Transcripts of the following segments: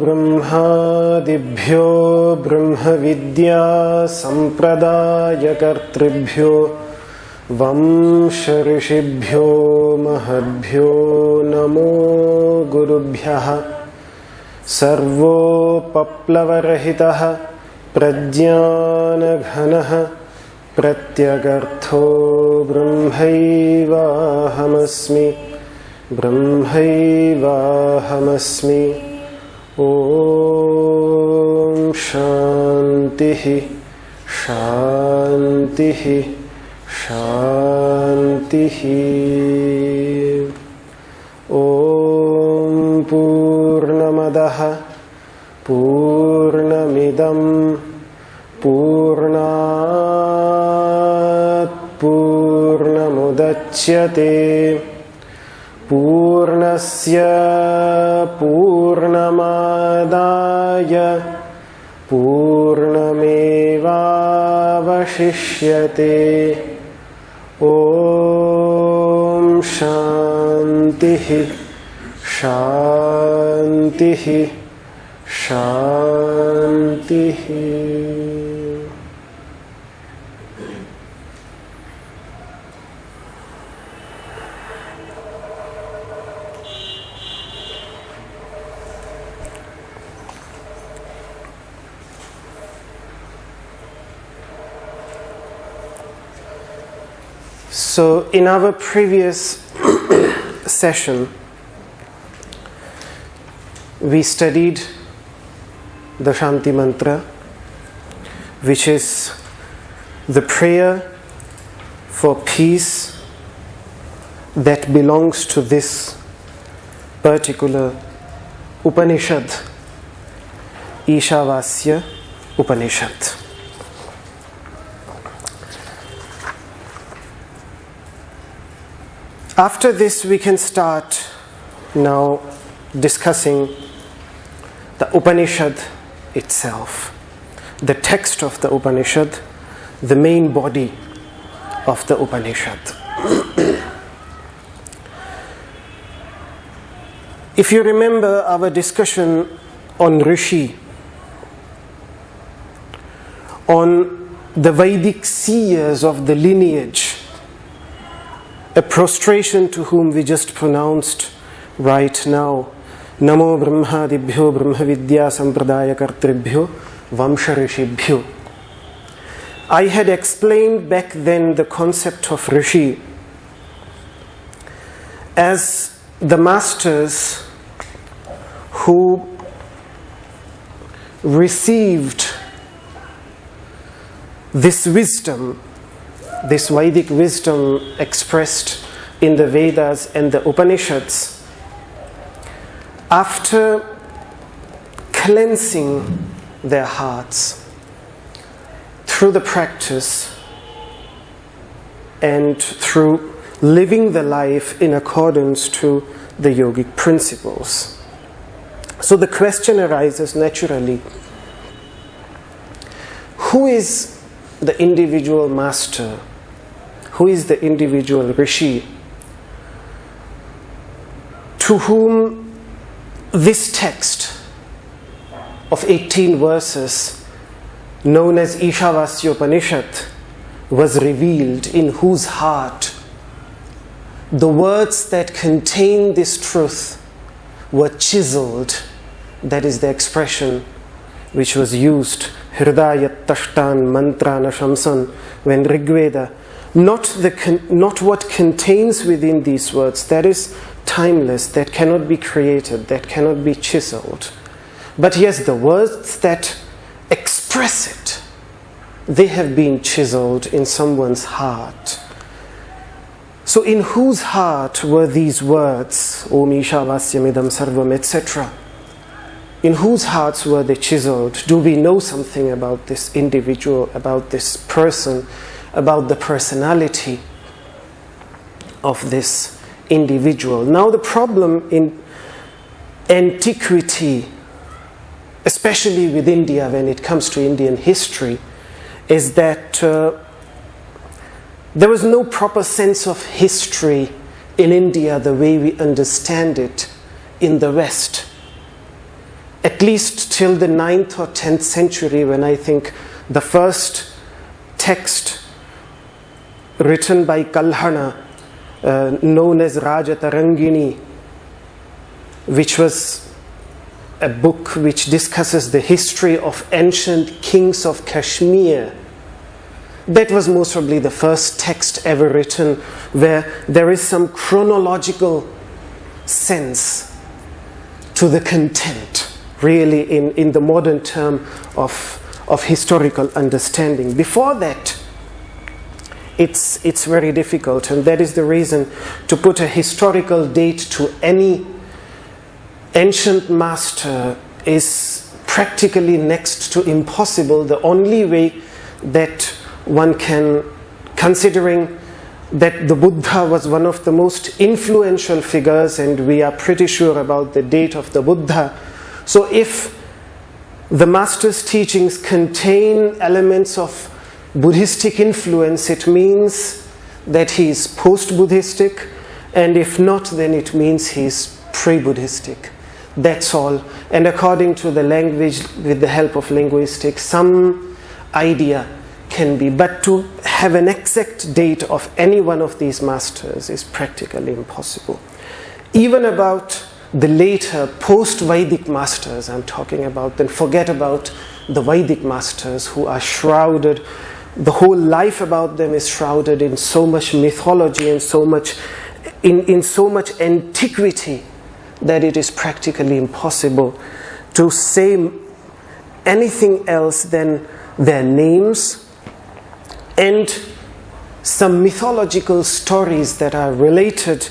ब्रह्मादिभ्यो ब्रह्मविद्या संप्रदायकर्तृभ्यो वंश ऋषिभ्यो महद्भ्यो नमो गुरुभ्यः सर्वोपप्लवरहितः प्रज्ञानघनः प्रत्यगर्थो ब्रह्मैवाहमस्मि ब्रह्मैवाहमस्मि। ॐ शान्तिः शान्तिः शान्तिः। ॐ पूर्णमदः पूर्णमिदं पूर्णात् पूर्णमुदच्यते पूर्णस्य पूर्णमादाय पूर्णमेवावशिष्यते। ॐ शान्तिः शान्तिः शान्तिः। So, in our previous session, we studied the Shanti Mantra, which is the prayer for peace that belongs to this particular Upanishad, Ishavasya Upanishad. After this, we can start now discussing the Upanishad itself, the text of the Upanishad, the main body of the Upanishad. If you remember our discussion on Rishi, on the Vedic seers of the lineage, a prostration to whom we just pronounced right now, Namo Brahmadibhyo Brahmavidya Sampradayakartribhyo Vamsha Rishibhyo. I had explained back then the concept of Rishi as the masters who received this wisdom, this Vedic wisdom expressed in the Vedas and the Upanishads, after cleansing their hearts through the practice and through living the life in accordance to the yogic principles. So the question arises naturally, who is the individual master? Who is the individual Rishi to whom this text of 18 verses known as Ishavasya Upanishad was revealed, in whose heart the words that contain this truth were chiseled? That is the expression which was used, Hridayat Tashtan Mantrana Shamsan, when Rigveda not what contains within these words, that is timeless, that cannot be created, that cannot be chiseled. But yes, the words that express it, they have been chiseled in someone's heart. So in whose heart were these words, Om Ishavasya Midam Sarvam, etc.? In whose hearts were they chiseled? Do we know something about this individual, about this person, about the personality of this individual? Now the problem in antiquity, especially with India when it comes to Indian history, is that there was no proper sense of history in India the way we understand it in the West. At least till the 9th or 10th century, when I think the first text written by Kalhana, known as Rajatarangini, which was a book which discusses the history of ancient kings of Kashmir. That was most probably the first text ever written where there is some chronological sense to the content, really in the modern term of historical understanding. Before that, it's very difficult, and that is the reason to put a historical date to any ancient master is practically next to impossible. The only way that one can, considering that the Buddha was one of the most influential figures, and we are pretty sure about the date of the Buddha. So if the master's teachings contain elements of Buddhistic influence, it means that he is post-Buddhistic, and if not, then it means he is pre-Buddhistic. That's all. And according to the language, with the help of linguistics, some idea can be. But to have an exact date of any one of these masters is practically impossible. Even about the later post-Vedic masters I'm talking about, then forget about the Vedic masters who are shrouded, the whole life about them is shrouded in so much mythology and so much in so much antiquity that it is practically impossible to say anything else than their names and some mythological stories that are related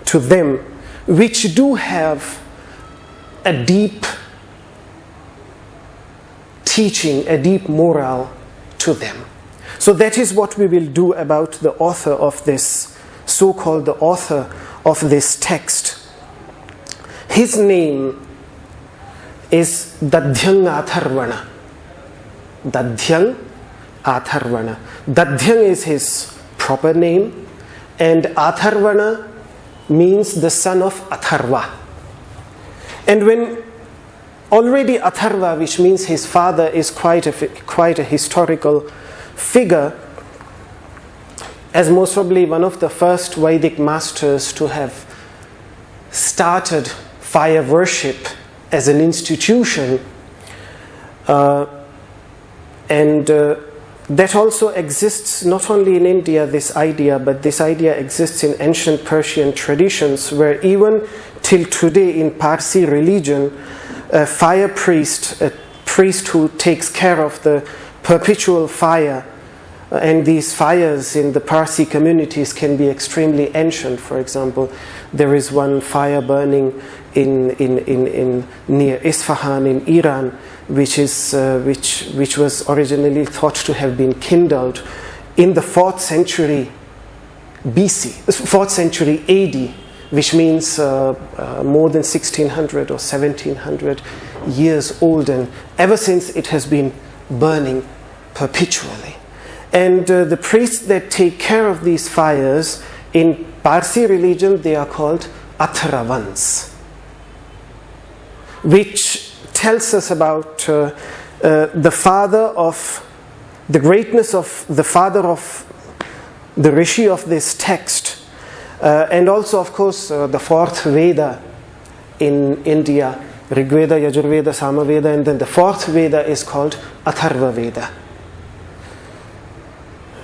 to them, which do have a deep teaching, a deep moral to them. So that is what we will do about the author of this, so-called the author of this text. His name is Dadhyan Atharvana. Dadhyan Atharvana. Dadhyan is his proper name, and Atharvana means the son of Atharva. And when already Atharva, which means his father, is quite a historical figure, as most probably one of the first Vedic masters to have started fire worship as an institution, and that also exists not only in India, this idea, but this idea exists in ancient Persian traditions, where even till today in Parsi religion, a fire priest, a priest who takes care of the perpetual fire, and these fires in the Parsi communities can be extremely ancient. For example, there is one fire burning in near Isfahan in Iran, which was originally thought to have been kindled in the 4th century BC, 4th century AD, which means more than 1600 or 1700 years old, and ever since it has been burning perpetually. And the priests that take care of these fires in Parsi religion, they are called Atharvans, which tells us about the father of the greatness of the father of the Rishi of this text, and also of course the 4th Veda in India, Rig Veda, Yajurveda, Samaveda, and then the 4th Veda is called Atharva Veda.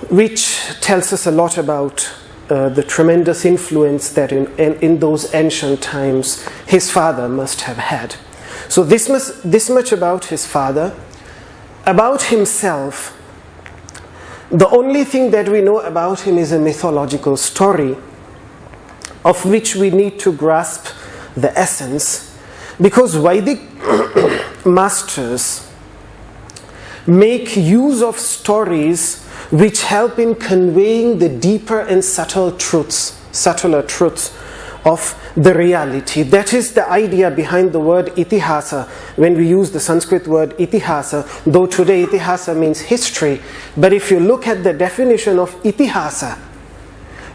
which tells us a lot about the tremendous influence that in those ancient times his father must have had. So this much about his father. About himself, the only thing that we know about him is a mythological story of which we need to grasp the essence, because Vedic masters make use of stories which help in conveying the deeper and subtler truths of the reality. That is the idea behind the word itihasa. When we use the Sanskrit word itihasa, though today itihasa means history, but if you look at the definition of itihasa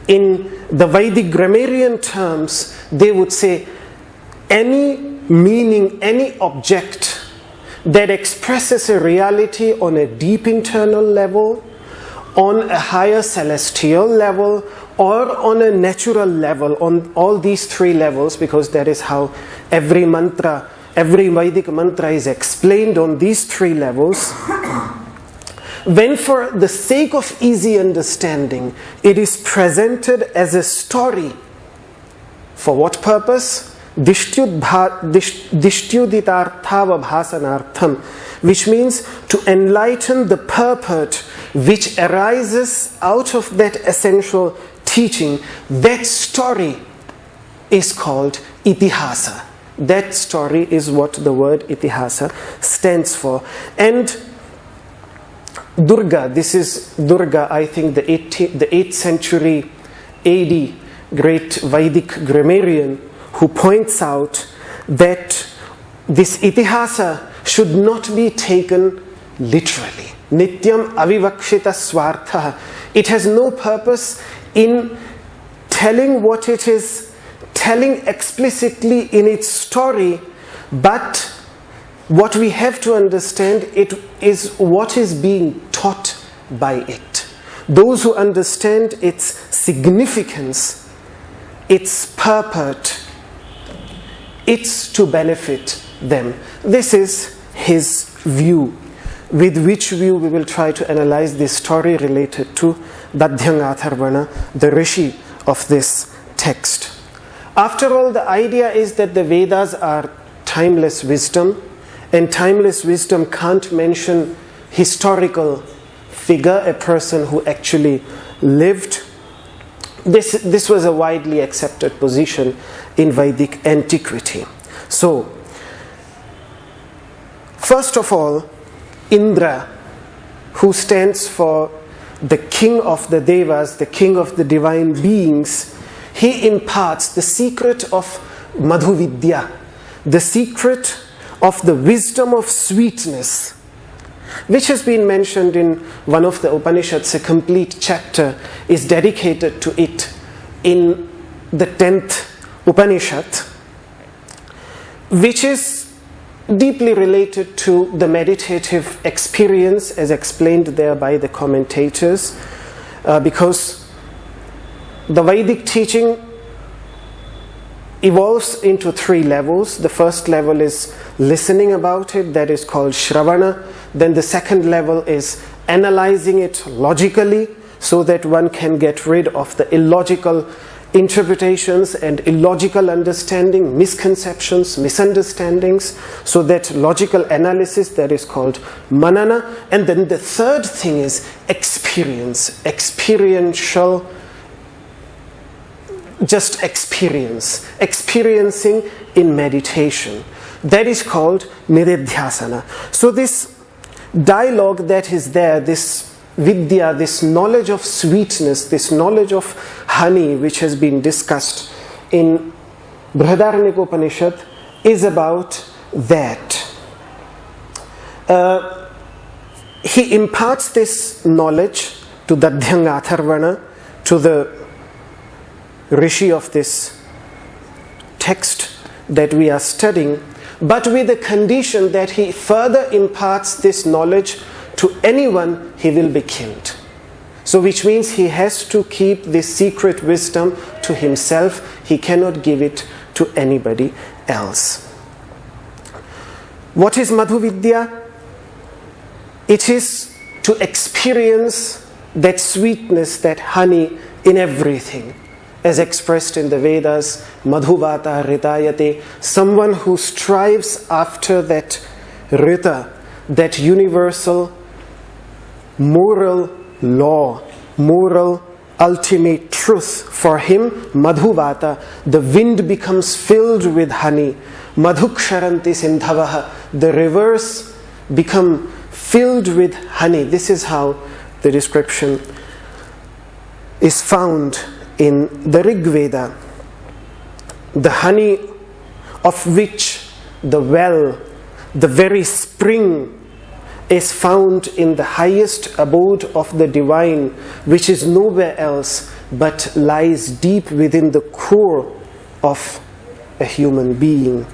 in the Vedic grammarian terms, they would say any meaning, any object that expresses a reality on a deep internal level, on a higher celestial level, or on a natural level, on all these three levels, because that is how every mantra, every Vedic mantra is explained on these three levels. When for the sake of easy understanding, it is presented as a story. For what purpose? Dishtyuditarthava-bhasanartham, which means to enlighten the purport which arises out of that essential teaching. That story is called itihasa. That story is what the word itihasa stands for. And Durga, this is Durga, I think the 8th century AD great Vedic grammarian, who points out that this itihasa should not be taken literally. Nityam avivakshita swartha. It has no purpose in telling what it is telling explicitly in its story, but what we have to understand it is what is being taught by it. Those who understand its significance, its purport, it's to benefit them. This is his view, with which view we will try to analyze this story related to Dadhyan Atharvana, the Rishi of this text. After all, the idea is that the Vedas are timeless wisdom, and timeless wisdom can't mention historical figure, a person who actually lived. This was a widely accepted position in Vedic antiquity. So, first of all, Indra, who stands for the king of the devas, the king of the divine beings, he imparts the secret of Madhuvidya, the secret of the wisdom of sweetness, which has been mentioned in one of the Upanishads. A complete chapter is dedicated to it in the 10th Upanishad, which is deeply related to the meditative experience as explained there by the commentators, because the Vedic teaching evolves into three levels. The first level is listening about it, that is called Shravana. Then the second level is analyzing it logically, so that one can get rid of the illogical interpretations and illogical understanding, misconceptions, misunderstandings, so that logical analysis, that is called manana. And then the third thing is experience, experiential, just experiencing in meditation. That is called nididhyasana. So this dialogue that is there, this vidya, this knowledge of sweetness, this knowledge of honey, which has been discussed in Brihadaranyaka Upanishad, is about that. He imparts this knowledge to Dadhyan Atharvana, to the Rishi of this text that we are studying, but with the condition that he further imparts this knowledge to anyone, he will be killed. So which means he has to keep this secret wisdom to himself. He cannot give it to anybody else. What is Madhuvidya? It is to experience that sweetness, that honey in everything, as expressed in the Vedas, Madhuvata Ritayate, someone who strives after that Rita, that universal moral law, moral ultimate truth. For him, Madhuvata, the wind becomes filled with honey. Madhuksharanti sindhavaha, the rivers become filled with honey. This is how the description is found in the Rig Veda. The honey of which the well, the very spring, is found in the highest abode of the divine, which is nowhere else but lies deep within the core of a human being.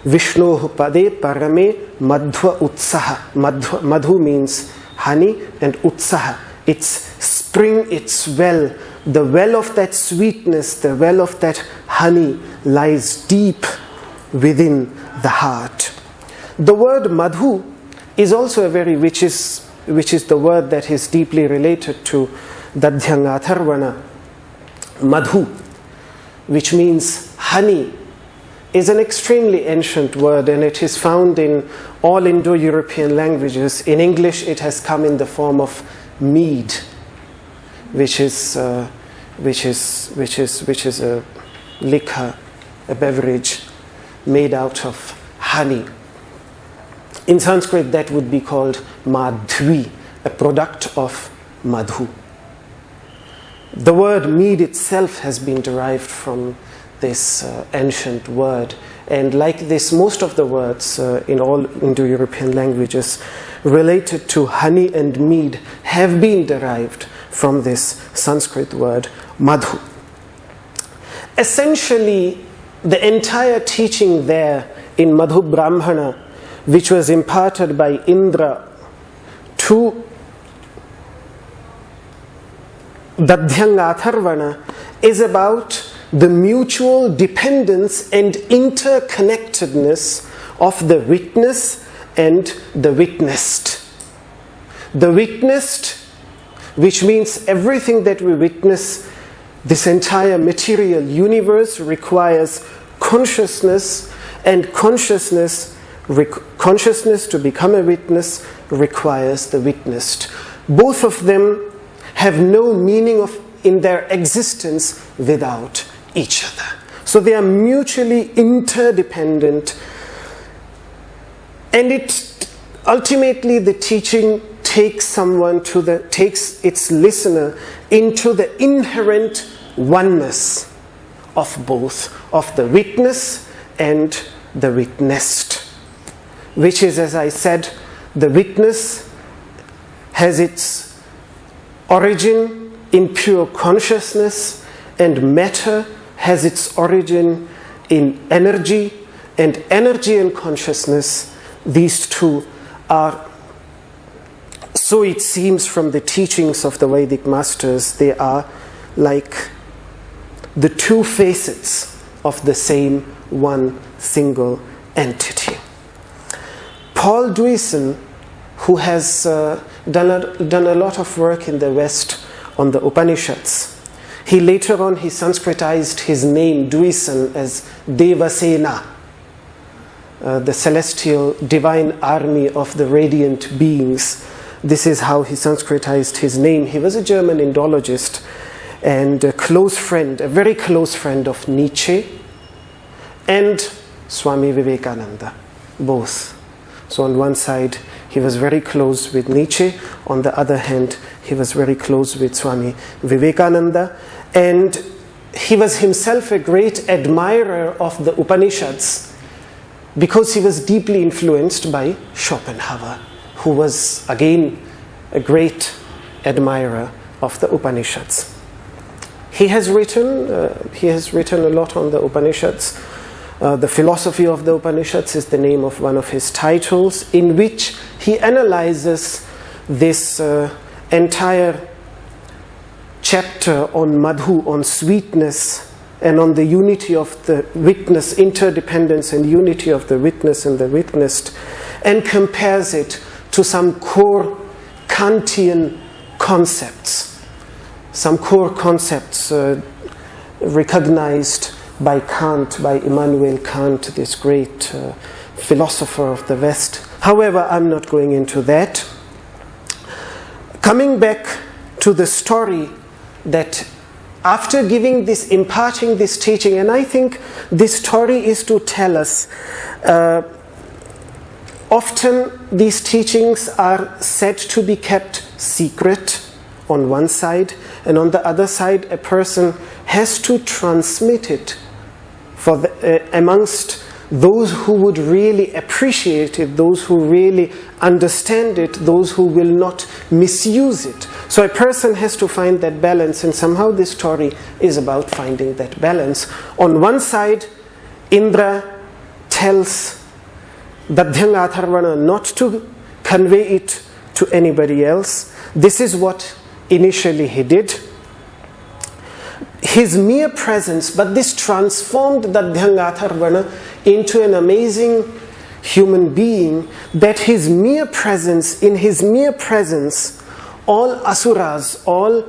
Vishnohu pade parame madhva utsaha. Madhu means honey, and utsaha, its spring, its well. The well of that sweetness, the well of that honey lies deep within the heart. The word madhu is also which is the word that is deeply related to Dadhyan Atharvana. Madhu, which means honey, is an extremely ancient word, and it is found in all Indo-European languages. In English, it has come in the form of mead, which is a liquor, a beverage made out of honey. In Sanskrit, that would be called madhvi, a product of madhu. The word mead itself has been derived from this ancient word, and like this, most of the words in all Indo-European languages related to honey and mead have been derived from this Sanskrit word madhu. Essentially, the entire teaching there in Madhu Brahmana, which was imparted by Indra to Dadhyan Atharvana, is about the mutual dependence and interconnectedness of the witness and the witnessed. The witnessed, which means everything that we witness, this entire material universe, requires consciousness, and consciousness to become a witness requires the witnessed. Both of them have no meaning in their existence without each other. So they are mutually interdependent, and ultimately the teaching takes its listener into the inherent oneness of both, of the witness and the witnessed, which is, as I said, the witness has its origin in pure consciousness, and matter has its origin in energy, and energy and consciousness, these two are, so it seems from the teachings of the Vedic masters, they are like the two facets of the same one single entity. Paul Deussen, who has done a lot of work in the West on the Upanishads, he later on Sanskritized his name Deussen as Devasena, the celestial divine army of the radiant beings. This is how he Sanskritized his name. He was a German Indologist and a very close friend of Nietzsche and Swami Vivekananda, both. So on one side, he was very close with Nietzsche. On the other hand, he was very close with Swami Vivekananda. And he was himself a great admirer of the Upanishads because he was deeply influenced by Schopenhauer, who was again a great admirer of the Upanishads. He has written a lot on the Upanishads. The Philosophy of the Upanishads is the name of one of his titles, in which he analyzes this entire chapter on Madhu, on sweetness, and on the unity of the witness, interdependence and unity of the witness and the witnessed, and compares it to some core Kantian concepts, some core concepts recognized by Kant, by Immanuel Kant, this great philosopher of the West. However, I'm not going into that. Coming back to the story, that after imparting this teaching, and I think this story is to tell us, often these teachings are said to be kept secret on one side, and on the other side a person has to transmit it amongst those who would really appreciate it, those who really understand it, those who will not misuse it. So a person has to find that balance, and somehow this story is about finding that balance. On one side, Indra tells Dadhyan Atharvana not to convey it to anybody else. This is what initially he did. His mere presence, but this transformed Dadhyan Atharvana into an amazing human being, that in his mere presence, all asuras, all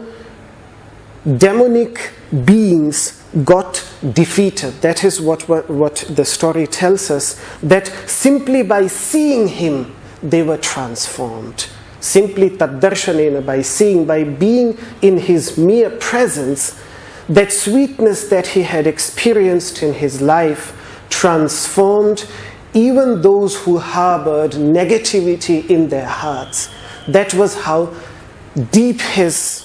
demonic beings got defeated. That is what the story tells us, that simply by seeing him, they were transformed. Simply taddarshanena, by seeing, by being in his mere presence, that sweetness that he had experienced in his life transformed even those who harbored negativity in their hearts. That was how deep his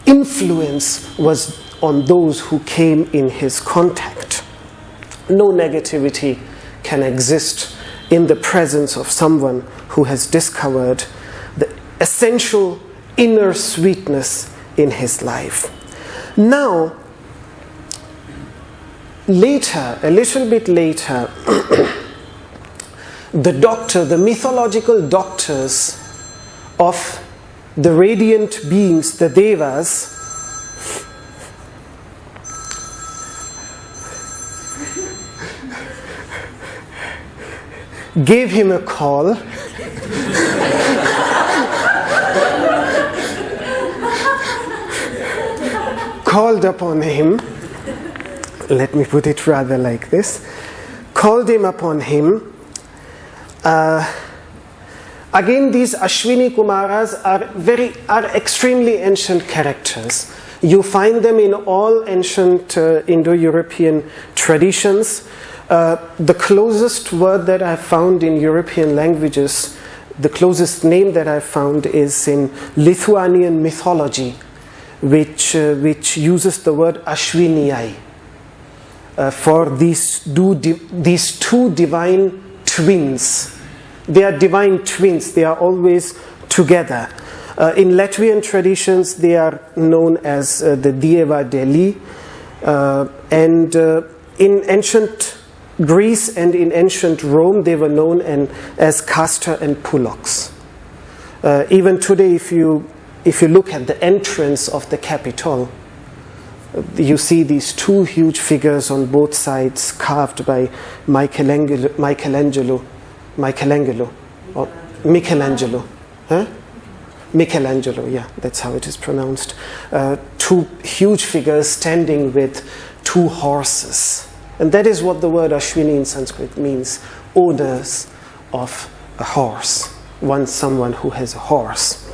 influence was on those who came in his contact. No negativity can exist in the presence of someone who has discovered the essential inner sweetness in his life. Now, later, a little bit later, the mythological doctors of the radiant beings, the Devas, gave him a call. Called upon him, let me put it rather like this, called him upon him. Again, these Ashwini Kumaras are extremely ancient characters. You find them in all ancient Indo-European traditions. The closest word that I found in European languages, the closest name that I found is in Lithuanian mythology, which uses the word Ashwiniyai for these two divine twins. They are divine twins. They are always together. In Latvian traditions, they are known as the Dieva Deli, and in ancient Greece and in ancient Rome, they were known as Castor and Pollux. Even today, if you look at the entrance of the Capitol, you see these two huge figures on both sides carved by Michelangelo. Michelangelo, yeah, that's how it is pronounced. Two huge figures standing with two horses. And that is what the word Ashwini in Sanskrit means, owners of a horse, someone who has a horse.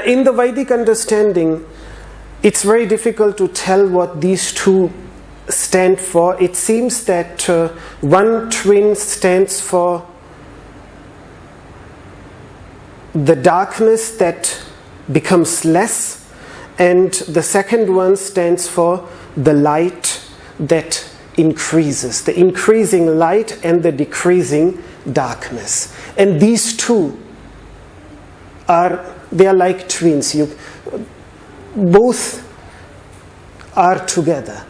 In the Vedic understanding, it's very difficult to tell what these two stand for. It seems that one twin stands for the darkness that becomes less, and the second one stands for the light that increases, the increasing light and the decreasing darkness. And these two are like twins. Both are together.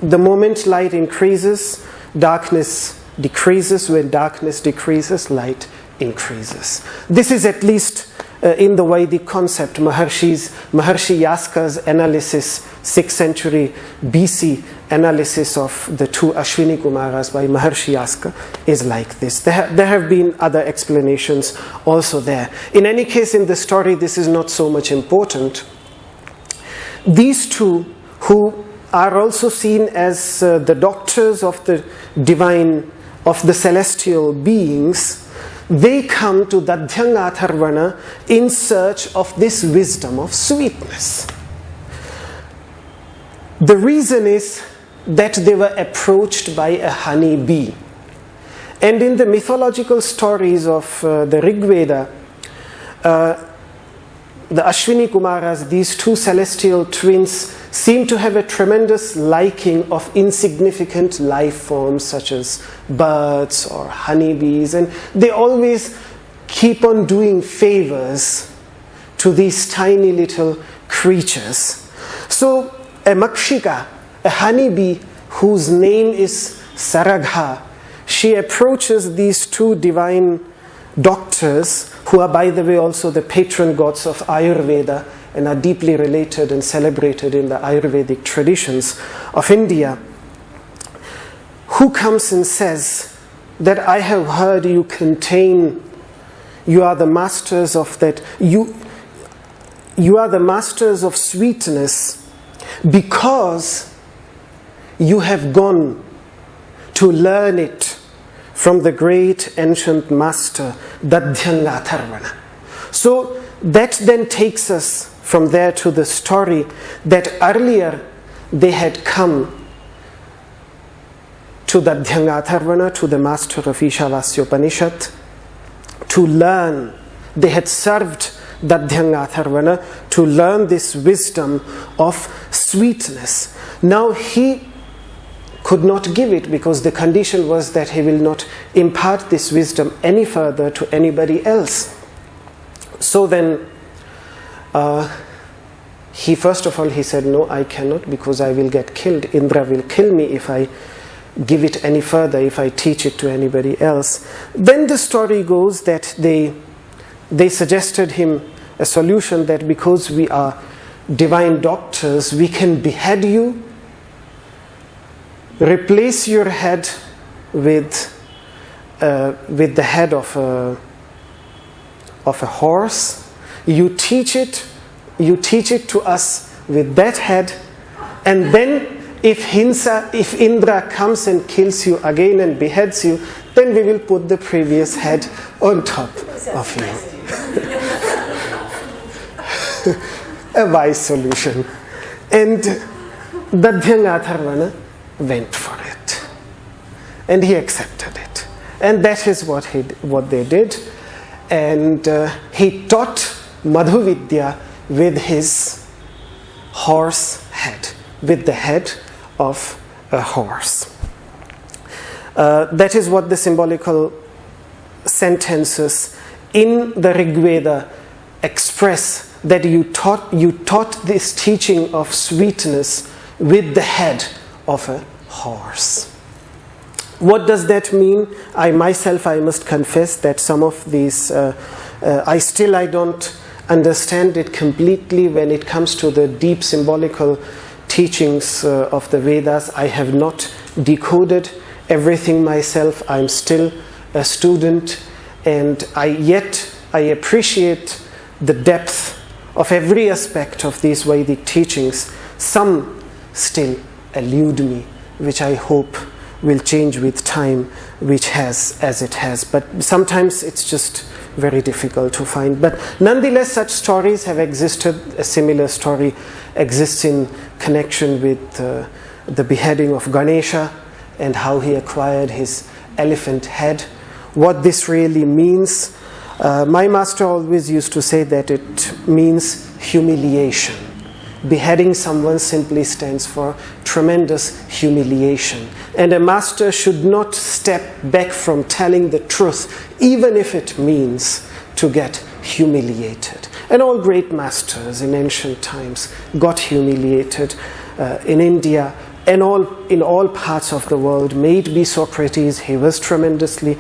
The moment light increases, darkness decreases. When darkness decreases, light increases. This is at least in the Vedic concept, Maharshi Yaska's analysis 6th century BC analysis of the two Ashwini Kumaras by Maharshi Yaska is like this. There have been other explanations also there. In any case, in the story, this is not so much important. These two, who are also seen as the doctors of the divine, of the celestial beings, they come to Dadhyan Atharvana in search of this wisdom of sweetness. The reason is that they were approached by a honey bee. And in the mythological stories of the Rig Veda, the Ashwini Kumaras, these two celestial twins, seem to have a tremendous liking of insignificant life forms such as birds or honeybees, and they always keep on doing favors to these tiny little creatures. So a makshika, a honeybee whose name is Saragha, she approaches these two divine doctors, who are, by the way, also the patron gods of Ayurveda and are deeply related and celebrated in the Ayurvedic traditions of India, who comes and says that I have heard you are the masters of that, you are the masters of sweetness because you have gone to learn it from the great ancient master Dadhyan Atharvana. So that then takes us from there to the story that earlier they had come to Dadhyan Atharvana, to the master of Ishavasya Upanishad, to learn. They had served Dadhyan Atharvana to learn this wisdom of sweetness. Now he could not give it because the condition was that he will not impart this wisdom any further to anybody else. So then he first of all he said, no, I cannot, because I will get killed. Indra will kill me if I give it any further, if I teach it to anybody else. Then the story goes that they suggested him a solution, that because we are divine doctors, we can behead you, replace your head with the head of a horse. You teach it to us with that head, and then if Indra comes and kills you again and beheads you, then we will put the previous head on top of you. A wise solution. And Dadhyan Atharvana went for it, and he accepted it, and that is what they did. And he taught Madhuvidya with his horse head, with the head of a horse. That is what the symbolical sentences in the Rig Veda express, that you taught this teaching of sweetness with the head of a horse. What does that mean? I must confess that some of these I don't understand it completely when it comes to the deep symbolical teachings of the Vedas. I have not decoded everything myself. I'm still a student, and I appreciate the depth of every aspect of these Vedic teachings. Some still elude me, which I hope will change with time, which has as it has. But sometimes it's just very difficult to find. But nonetheless, such stories have existed. A similar story exists in connection with the beheading of Ganesha and how he acquired his elephant head. What this really means, my master always used to say that it means humiliation. Beheading someone simply stands for tremendous humiliation. And a master should not step back from telling the truth, even if it means to get humiliated. And all great masters in ancient times got humiliated in India and in all parts of the world. May it be Socrates, he was tremendously.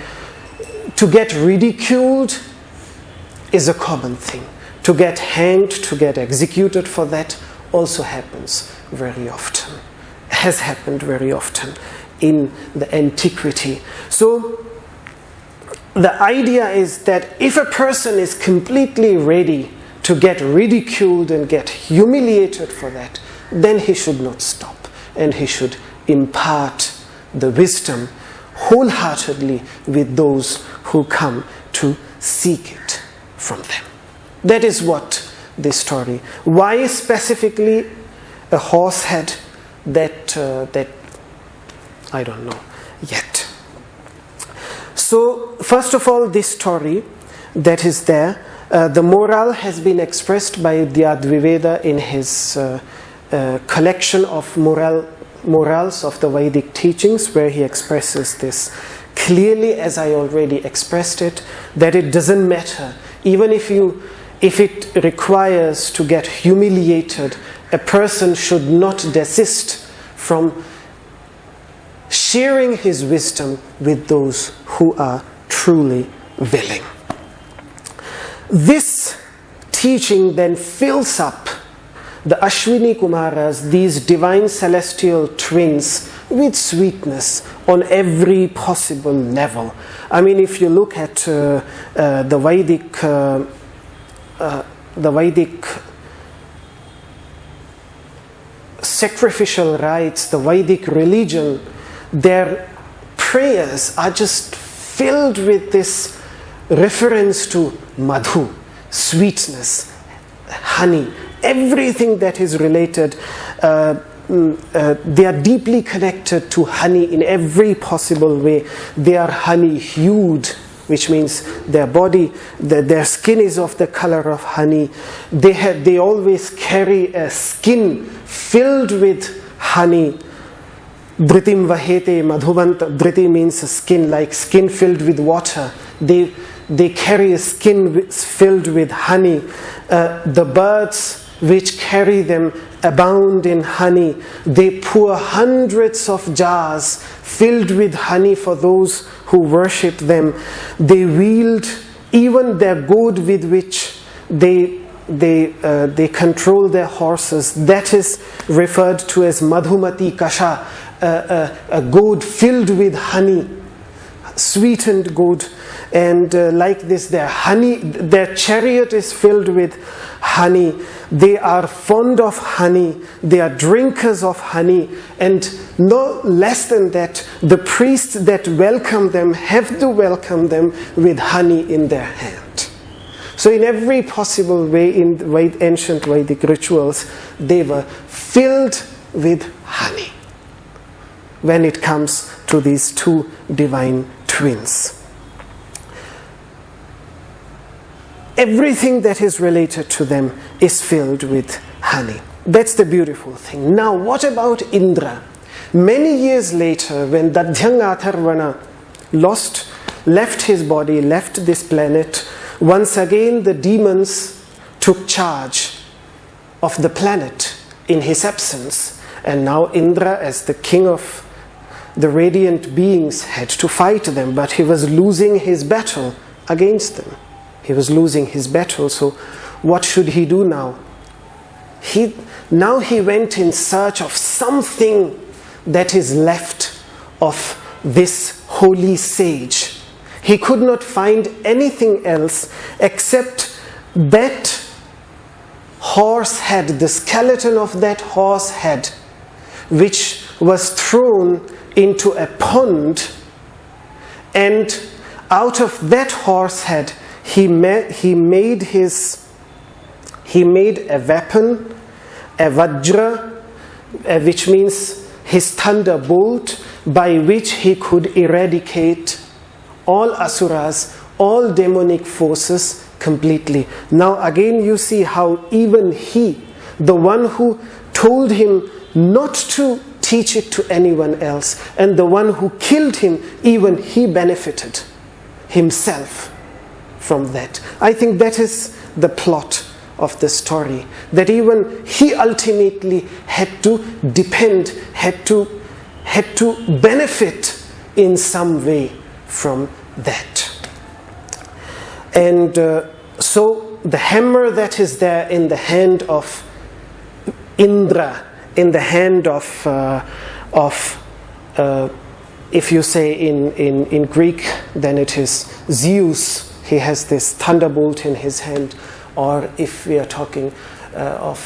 To get ridiculed is a common thing. To get hanged, to get executed for that, also happens very often, has happened very often in the antiquity. So the idea is that if a person is completely ready to get ridiculed and get humiliated for that, then he should not stop, and he should impart the wisdom wholeheartedly with those who come to seek it from them. That is what this story. Why specifically a horse head? That I don't know yet. So first of all, this story that is there, the moral has been expressed by Dadhviveda in his collection of morals of the Vedic teachings, where he expresses this clearly, as I already expressed it, that it doesn't matter. Even if it requires to get humiliated, a person should not desist from sharing his wisdom with those who are truly willing. This teaching then fills up the Ashwini Kumaras, these divine celestial twins, with sweetness on every possible level. I mean, if you look at the Vedic sacrificial rites, the Vedic religion, their prayers are just filled with this reference to madhu, sweetness, honey, everything that is related. They are deeply connected to honey in every possible way. They are honey-hued, which means their body, their skin is of the color of honey. They always carry a skin filled with honey. Dhritim vahete madhuvanta. Dhriti means a skin, like skin filled with water. They carry a skin filled with honey. The birds which carry them abound in honey. They pour hundreds of jars filled with honey for those who worship them. They wield even their goad with which they control their horses. That is referred to as Madhumati Kasha, a goad filled with honey, sweetened goad. And like this, their chariot is filled with honey. They are fond of honey. They are drinkers of honey. And no less than that, the priests that welcome them have to welcome them with honey in their hand. So in every possible way in the ancient Vedic rituals, they were filled with honey when it comes to these two divine twins. Everything that is related to them is filled with honey. That's the beautiful thing. Now, what about Indra? Many years later, when Dadhyan Atharvana left his body, left this planet, once again the demons took charge of the planet in his absence. And now Indra, as the king of the radiant beings, had to fight them, but he was losing his battle against them. He was losing his battle, so what should he do now? He went in search of something that is left of this holy sage. He could not find anything else except that horse head, the skeleton of that horse head, which was thrown into a pond, and out of that horse head he made a weapon, a vajra, which means his thunderbolt, by which he could eradicate all asuras, all demonic forces completely. Now again you see how even he, the one who told him not to teach it to anyone else, and the one who killed him, even he benefited himself from that. I think that is the plot of the story, that even he ultimately had to depend, had to benefit in some way from that. And so the hammer that is there in the hand of Indra in the hand of if you say in Greek, then it is Zeus. He has this thunderbolt in his hand. Or if we are talking of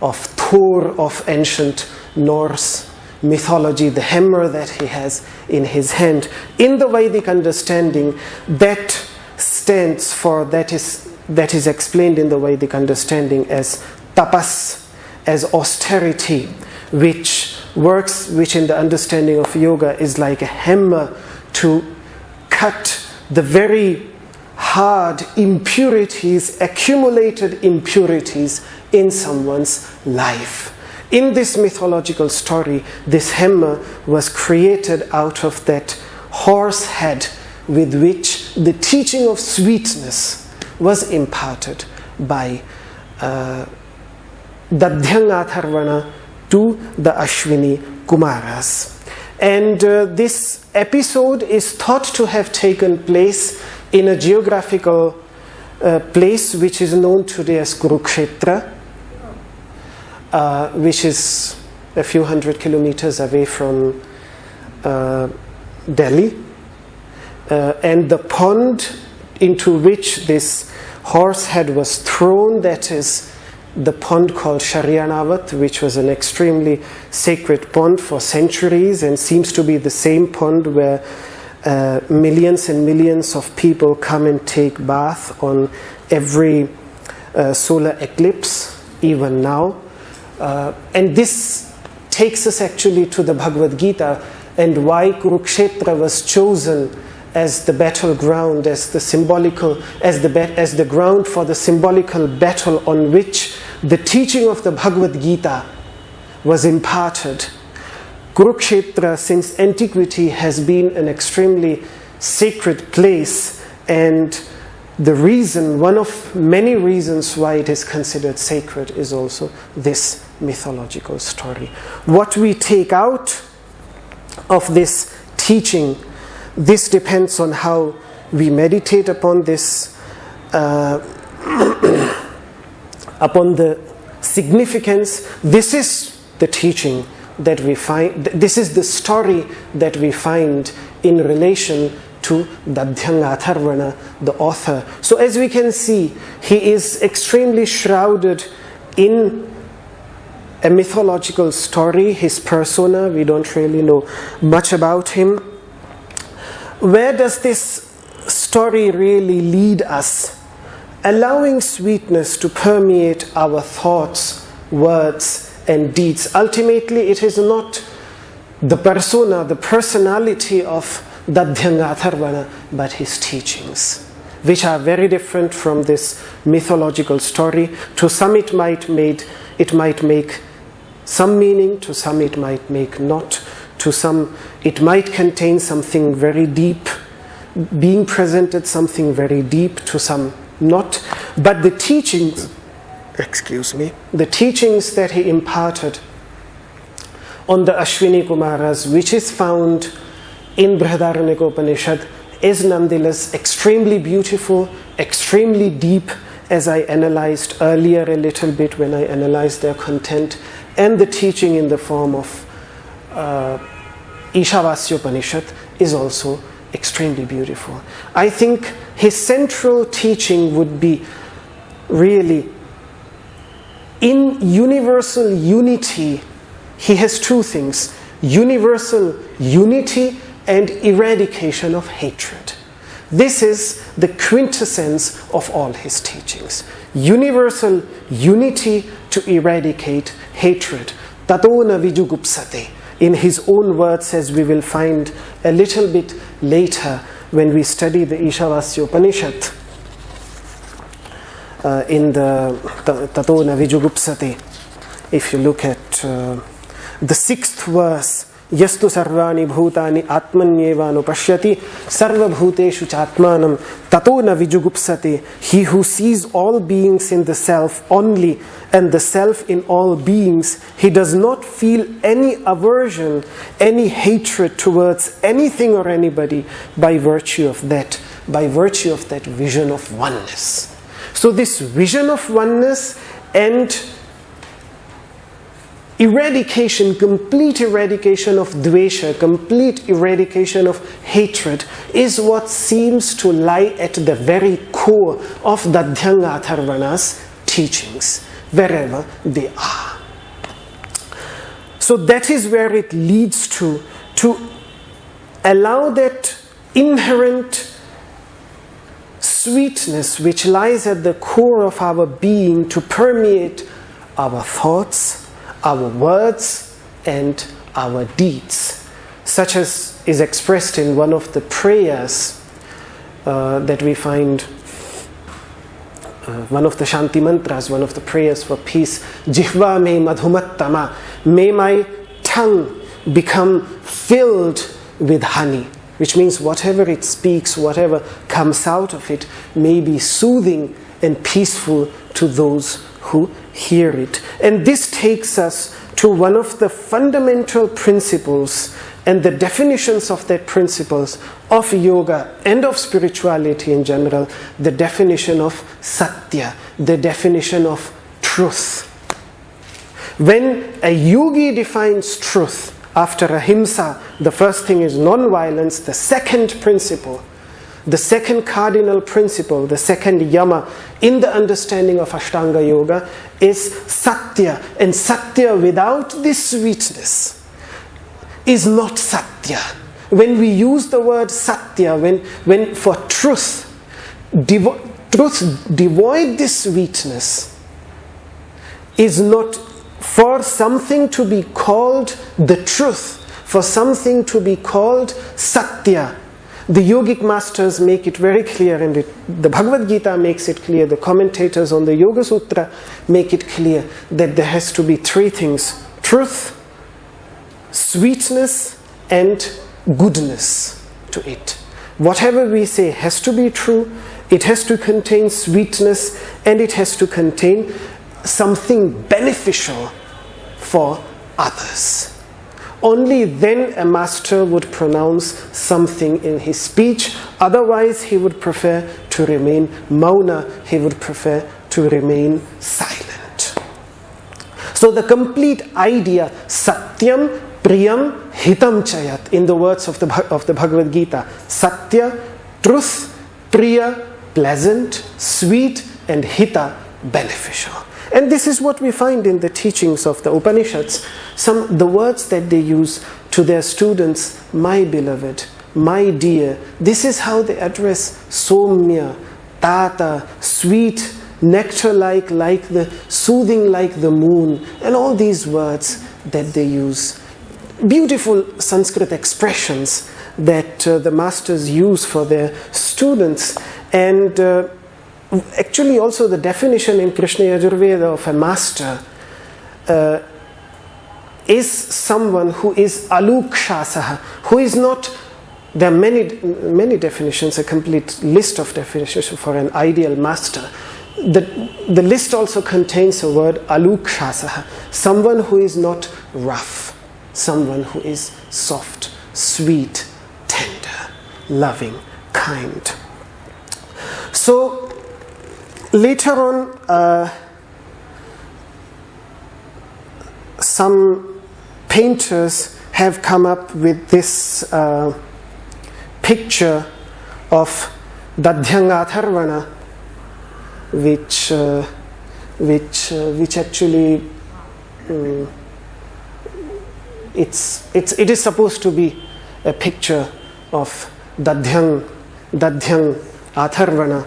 Thor of ancient Norse mythology, the hammer that he has in his hand. In the Vedic understanding, that stands for, that is explained in the Vedic understanding as tapas, as austerity, which in the understanding of yoga is like a hammer to cut the very hard impurities, accumulated impurities in someone's life. In this mythological story, this hammer was created out of that horse head with which the teaching of sweetness was imparted by Dadhyan Atharvana to the Ashwini Kumaras. And this episode is thought to have taken place in a geographical place which is known today as Kurukshetra, which is a few hundred kilometers away from Delhi. And the pond into which this horse head was thrown, that is the pond called Sharyanavat, which was an extremely sacred pond for centuries and seems to be the same pond where millions and millions of people come and take bath on every solar eclipse, even now. And this takes us actually to the Bhagavad Gita and why Kurukshetra was chosen as the battleground, as the symbolical, as the ground for the symbolical battle on which the teaching of the Bhagavad Gita was imparted. Kurukshetra, since antiquity, has been an extremely sacred place, and the reason, one of many reasons why it is considered sacred, is also this mythological story. What we take out of this teaching, this depends on how we meditate upon this, upon the significance. This is the teaching that we find, this is the story that we find in relation to Dadhyan Atharvana, the author. So as we can see, he is extremely shrouded in a mythological story. His persona, we don't really know much about him. Where does this story really lead us? Allowing sweetness to permeate our thoughts, words, and deeds. Ultimately, it is not the persona, the personality of Dadhyan Atharvana, but his teachings, which are very different from this mythological story. To some it might make some meaning, to some it might make not, to some it might contain something very deep, being presented something very deep, to some not. But the teachings, the teachings that he imparted on the Ashwini Kumaras, which is found in Brihadaranyaka Upanishad, is nonetheless extremely beautiful, extremely deep, as I analyzed earlier a little bit when I analyzed their content, and the teaching in the form of Ishavasya Upanishad is also extremely beautiful. I think his central teaching would be really in universal unity. He has two things: universal unity and eradication of hatred. This is the quintessence of all his teachings. Universal unity to eradicate hatred. Tato na vijugupsate. In his own words, as we will find a little bit later when we study the Ishavasya Upanishad, in the Tato na vijugupsate, if you look at the 6th verse, Yastu sarvani bhutani atmanyevanu pashyati sarva bhuteshu chatmanam tato na vijugupsate. He who sees all beings in the self only and the self in all beings, he does not feel any aversion, any hatred towards anything or anybody by virtue of that vision of oneness. So this vision of oneness and eradication, complete eradication of dvesha, complete eradication of hatred is what seems to lie at the very core of Dadhyan Atharvana's teachings, wherever they are. So that is where it leads to allow that inherent sweetness which lies at the core of our being to permeate our thoughts, our words, and our deeds, such as is expressed in one of the prayers that we find, one of the Shanti mantras, one of the prayers for peace. Jihva me madhumattama, may my tongue become filled with honey, which means whatever it speaks, whatever comes out of it, may be soothing and peaceful to those who hear it. And this takes us to one of the fundamental principles and the definitions of that principles of yoga and of spirituality in general, the definition of satya, the definition of truth. When a yogi defines truth after ahimsa, the first thing is non-violence, the second principle, the second cardinal principle, the second yama in the understanding of Ashtanga Yoga is satya. And satya without this sweetness is not satya. When we use the word satya, when for truth devoid this sweetness is not for something to be called the truth, for something to be called satya. The yogic masters make it very clear, and the Bhagavad Gita makes it clear, the commentators on the Yoga Sutra make it clear that there has to be three things: truth, sweetness, and goodness to it. Whatever we say has to be true, it has to contain sweetness, and it has to contain something beneficial for others. Only then a master would pronounce something in his speech. Otherwise, he would prefer to remain mauna. He would prefer to remain silent. So the complete idea, satyam, priyam, hitam chayat, in the words of the Bhagavad Gita, satya, truth, priya, pleasant, sweet, and hita, beneficial. And this is what we find in the teachings of the Upanishads. The words that they use to their students, my beloved, my dear, this is how they address Somya, Tata, sweet, nectar-like, like the soothing like the moon, and all these words that they use. Beautiful Sanskrit expressions that the masters use for their students. And actually also the definition in Krishna Yajurveda of a master is someone who is alukshasaha, who is not, there are many definitions, a complete list of definitions for an ideal master. The list also contains a word alukshasaha, someone who is not rough, someone who is soft, sweet, tender, loving, kind. So later on, some painters have come up with this picture of Dadhyan Atharvana, which actually it is supposed to be a picture of Dadhyan Atharvana,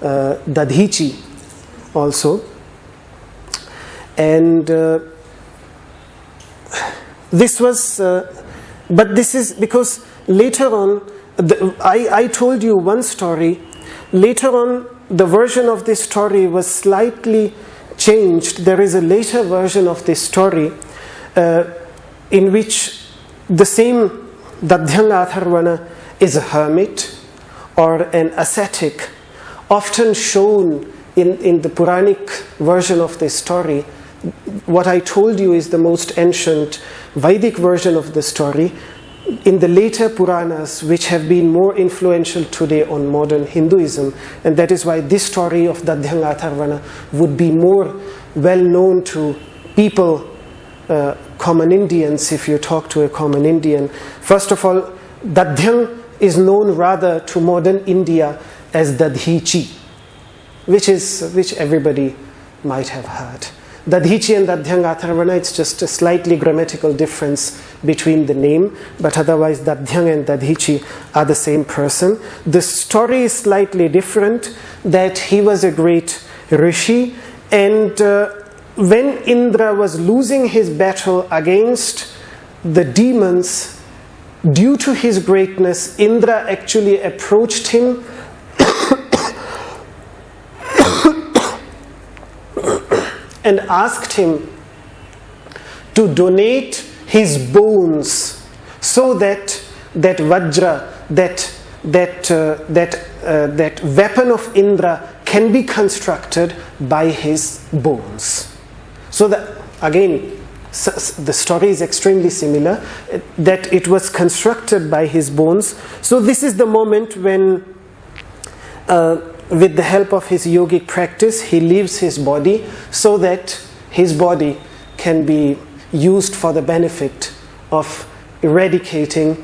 Dadhichi also, and this was but this is because later on I told you one story. Later on the version of this story was slightly changed. There is a later version of this story in which the same Dadhyan Atharvana is a hermit or an ascetic, often shown in the Puranic version of this story. What I told you is the most ancient Vedic version of the story. In the later Puranas, which have been more influential today on modern Hinduism, and that is why this story of Dadhyan Atharvana would be more well known to people common Indians, if you talk to a common Indian, first of all, Dadhyan is known rather to modern India as Dadhichi, which everybody might have heard. Dadhichi and Dadhyan Atharvana, it's just a slightly grammatical difference between the name, but otherwise Dadhyan and Dadhichi are the same person. The story is slightly different, that he was a great Rishi, and when Indra was losing his battle against the demons, due to his greatness, Indra actually approached him and asked him to donate his bones so that that Vajra, that weapon of Indra can be constructed by his bones. So that, again, the story is extremely similar, that it was constructed by his bones. So this is the moment when with the help of his yogic practice, he leaves his body so that his body can be used for the benefit of eradicating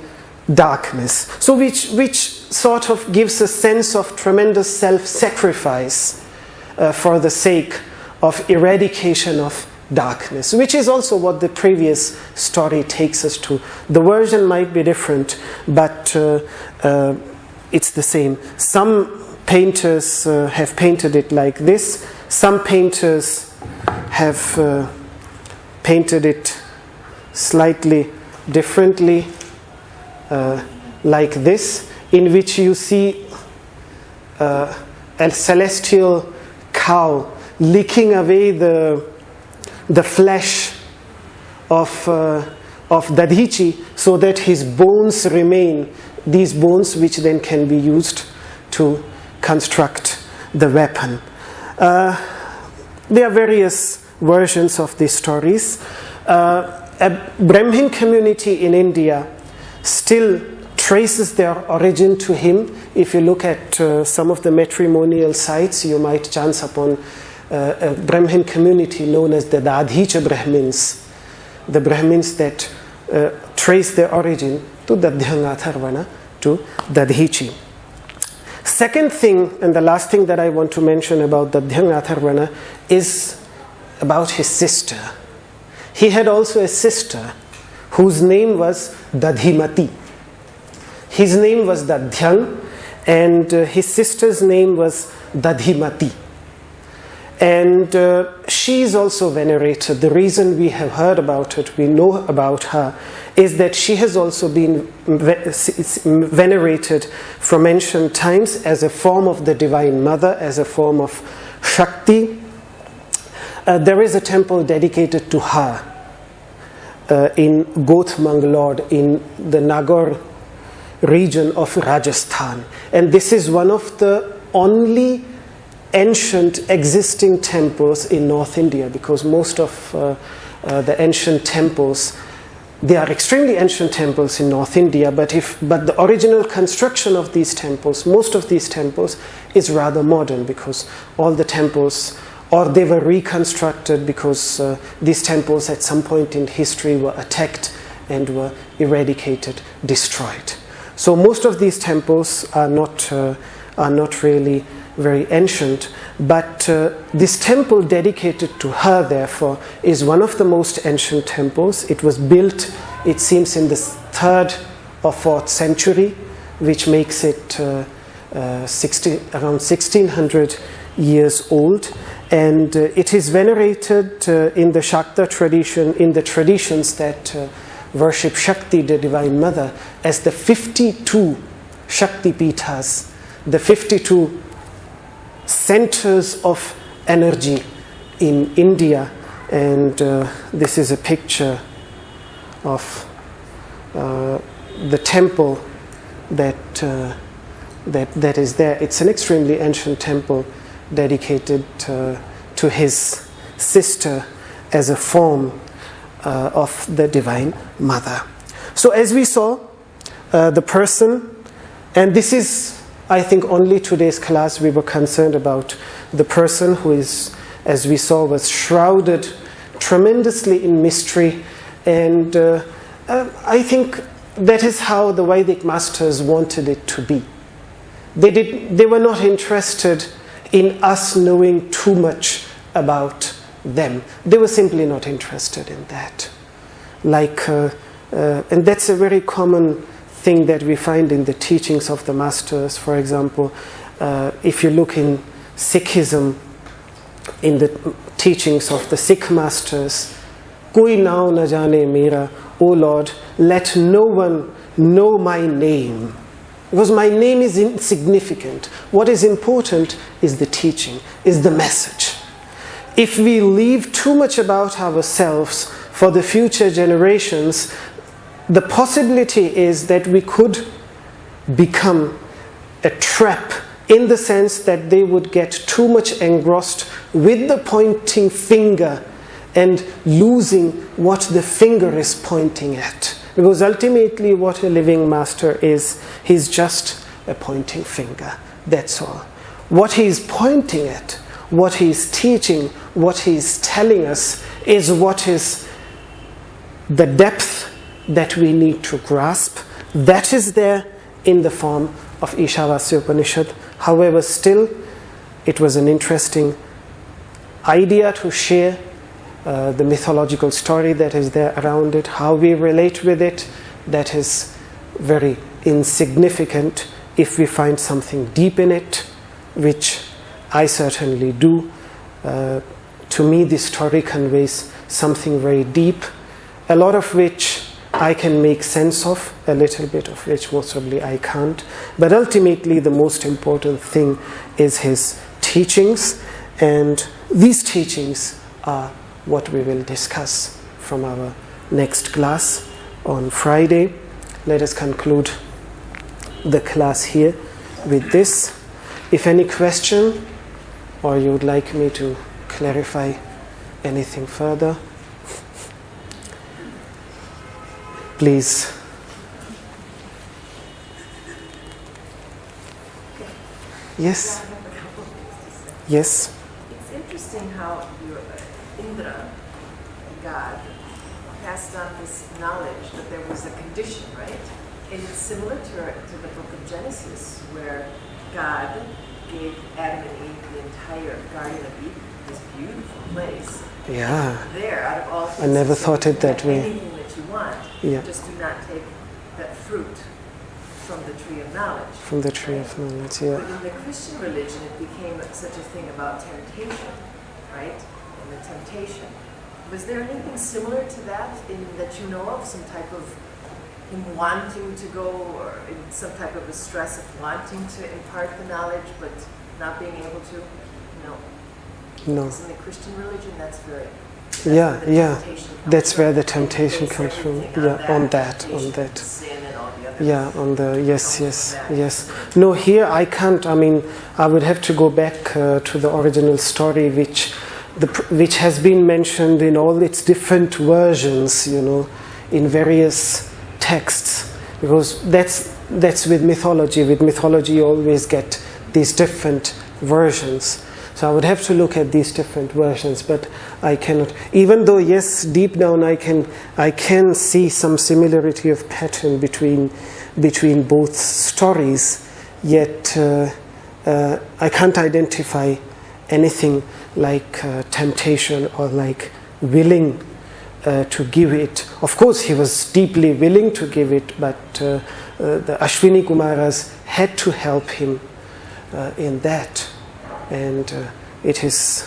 darkness. So which sort of gives a sense of tremendous self-sacrifice for the sake of eradication of darkness, which is also what the previous story takes us to. The version might be different, but it's the same. Some painters have painted it like this. Some painters have painted it slightly differently, like this, in which you see a celestial cow licking away the flesh of Dadhichi so that his bones remain, these bones which then can be used to construct the weapon. There are various versions of these stories. A Brahmin community in India still traces their origin to him. If you look at some of the matrimonial sites, you might chance upon a Brahmin community known as the Dadhichi Brahmins, the Brahmins that trace their origin to Dadhyan Atharvana, to Dadhichi. Second thing, and the last thing that I want to mention about Dadhyan Atharvana is about his sister. He had also a sister whose name was Dadhimati. His name was Dadhyan, and his sister's name was Dadhimati. And she is also venerated. The reason we have heard about it, we know about her, is that she has also been venerated from ancient times as a form of the Divine Mother, as a form of Shakti. There is a temple dedicated to her in Goth-Mangalore, in the Nagaur region of Rajasthan. And this is one of the only ancient existing temples in North India, because most of the ancient temples, they are extremely ancient temples in North India, but the original construction of these temples, most of these temples, is rather modern, because all the temples, or they were reconstructed because these temples at some point in history were attacked and were eradicated, destroyed. So most of these temples are not really very ancient, but this temple dedicated to her, therefore, is one of the most ancient temples. It was built, it seems, in the 3rd or 4th century, which makes it around 1600 years old, and it is venerated in the Shakta tradition, in the traditions that worship Shakti, the Divine Mother, as the 52 Shakti Pithas, the 52 centers of energy in India. And this is a picture of the temple that is there. It's an extremely ancient temple dedicated to his sister as a form of the Divine Mother. So as we saw, the person, and this is, I think, only today's class we were concerned about the person who is, as we saw, was shrouded tremendously in mystery, and I think that is how the Vedic masters wanted it to be. They were not interested in us knowing too much about them. They were simply not interested in that. And that's a very common thing that we find in the teachings of the masters. For example, if you look in Sikhism, in the teachings of the Sikh masters, Koi nao na jane mera, O Lord, let no one know my name. Because my name is insignificant. What is important is the teaching, is the message. If we leave too much about ourselves for the future generations, the possibility is that we could become a trap, in the sense that they would get too much engrossed with the pointing finger and losing what the finger is pointing at. Because ultimately what a living master is, he's just a pointing finger. That's all. What he's pointing at, what he's teaching, what he's telling us is what is the depth that we need to grasp. That is there in the form of Ishavasya Upanishad. However, still, it was an interesting idea to share the mythological story that is there around it, how we relate with it. That is very insignificant if we find something deep in it, which I certainly do. To me, this story conveys something very deep, a lot of which I can make sense of, a little bit of which possibly I can't. But ultimately, the most important thing is his teachings, and these teachings are what we will discuss from our next class on Friday. Let us conclude the class here with this. If any question, or you would like me to clarify anything further, please. Yes? Yes? It's interesting how Indra, the god, passed on this knowledge that there was a condition, right? And it's similar to the book of Genesis, where God gave Adam and Eve the entire Garden of Eden, this beautiful place. Yeah. There, out of all things, I never thought it that way. Anything that you want, yeah. Just do not take that fruit from the tree of knowledge. From the tree of knowledge, yeah. But in the Christian religion, it became such a thing about temptation, right? And the temptation. Was there anything similar to that that you know of? Some type of him wanting to go, or in some type of a stress of wanting to impart the knowledge, but not being able to? No. No. Because in the Christian religion, that's very. That's where the temptation comes from. Yeah, on that. Sin and all the other. Yeah, on the yes. No, here I can't. I mean, I would have to go back to the original story, which has been mentioned in all its different versions, in various texts, because that's with mythology. With mythology, you always get these different versions. So I would have to look at these different versions, but I cannot. Even though, yes, deep down I can see some similarity of pattern between both stories. Yet I can't identify anything like temptation or like willing to give it. Of course, he was deeply willing to give it, but the Ashwini Kumaras had to help him in that. And it is.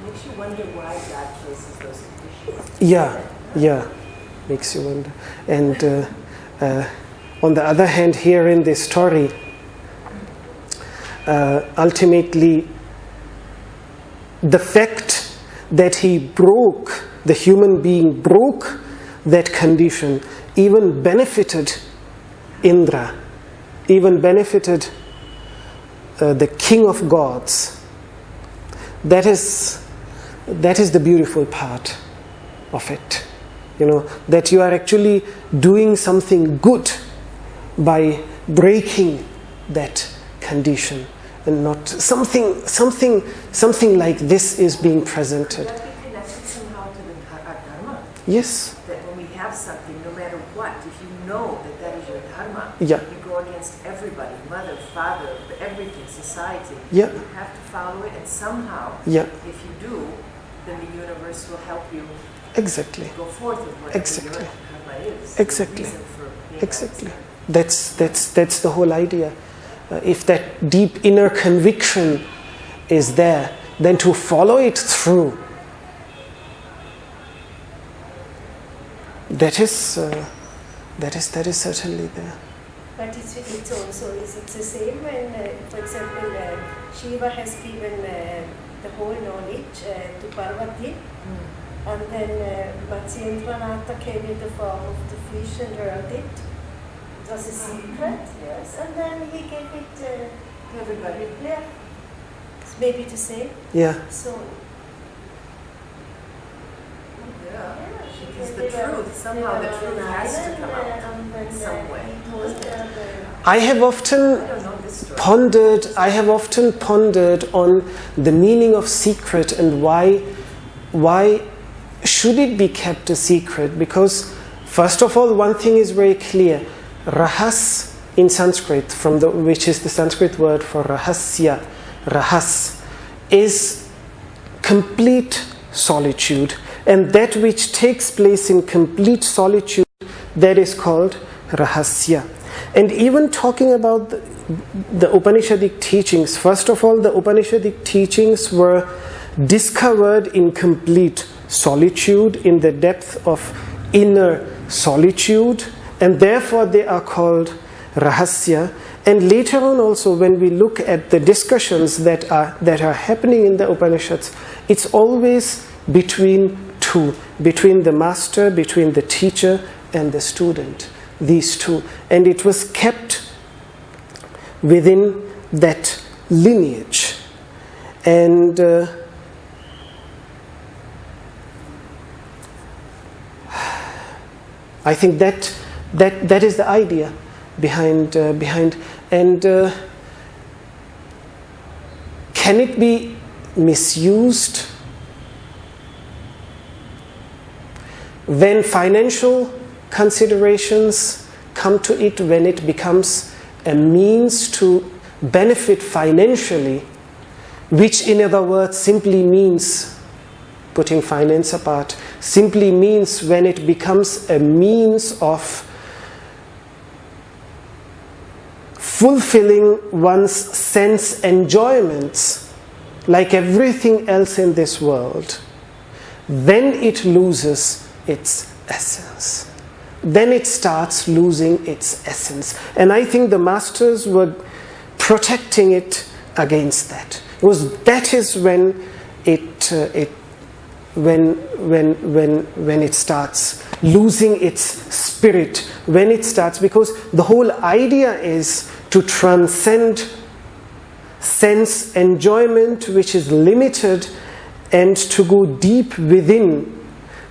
Makes you wonder why God places those conditions. Yeah, makes you wonder. And on the other hand, here in this story, ultimately, the fact that the human being broke that condition, even benefited Indra, even benefited the king of gods. That is the beautiful part of it. That you are actually doing something good by breaking that condition, and not something like this is being presented. Would that be connected to Yes. That when we have something, no matter what, if you know that that is your dharma, Yeah. you go against everybody, mother, father, everything, society. Yeah. You have to follow it, and somehow, Yeah. if you do, then the universe will help you Exactly. go forth with whatever Exactly. your dharma is. Exactly. The reason for being Exactly. by this That's the whole idea. If that deep inner conviction is there, then to follow it through, that is certainly there. But it's also it's the same when, for example, Shiva has given the whole knowledge to Parvati, and then Matsyendranatha came in the form of the fish and heard it. It was a secret, yes, and then he gave it to everybody. Yeah, it's maybe the same. Yeah. So. Yeah. Because the truth, somehow the truth has to come out in some way. I have often pondered on the meaning of secret and why should it be kept a secret? Because first of all, one thing is very clear. Rahas in Sanskrit, which is the Sanskrit word for rahasya, rahas, is complete solitude. And that which takes place in complete solitude, that is called rahasya. And even talking about the Upanishadic teachings, first of all, the Upanishadic teachings were discovered in complete solitude, in the depth of inner solitude, and therefore they are called rahasya. And later on also, when we look at the discussions that are happening in the Upanishads, it's always between two, between the master, between the teacher and the student, these two. And it was kept within that lineage. And I think that is the idea behind and can it be misused? When financial considerations come to it, when it becomes a means to benefit financially, which in other words simply means, putting finance apart, simply means when it becomes a means of fulfilling one's sense enjoyments, like everything else in this world, then it loses its essence. Then it starts losing its essence. And I think the masters were protecting it against that. That is when when it starts losing its spirit, when it starts, because the whole idea is to transcend sense enjoyment which is limited and to go deep within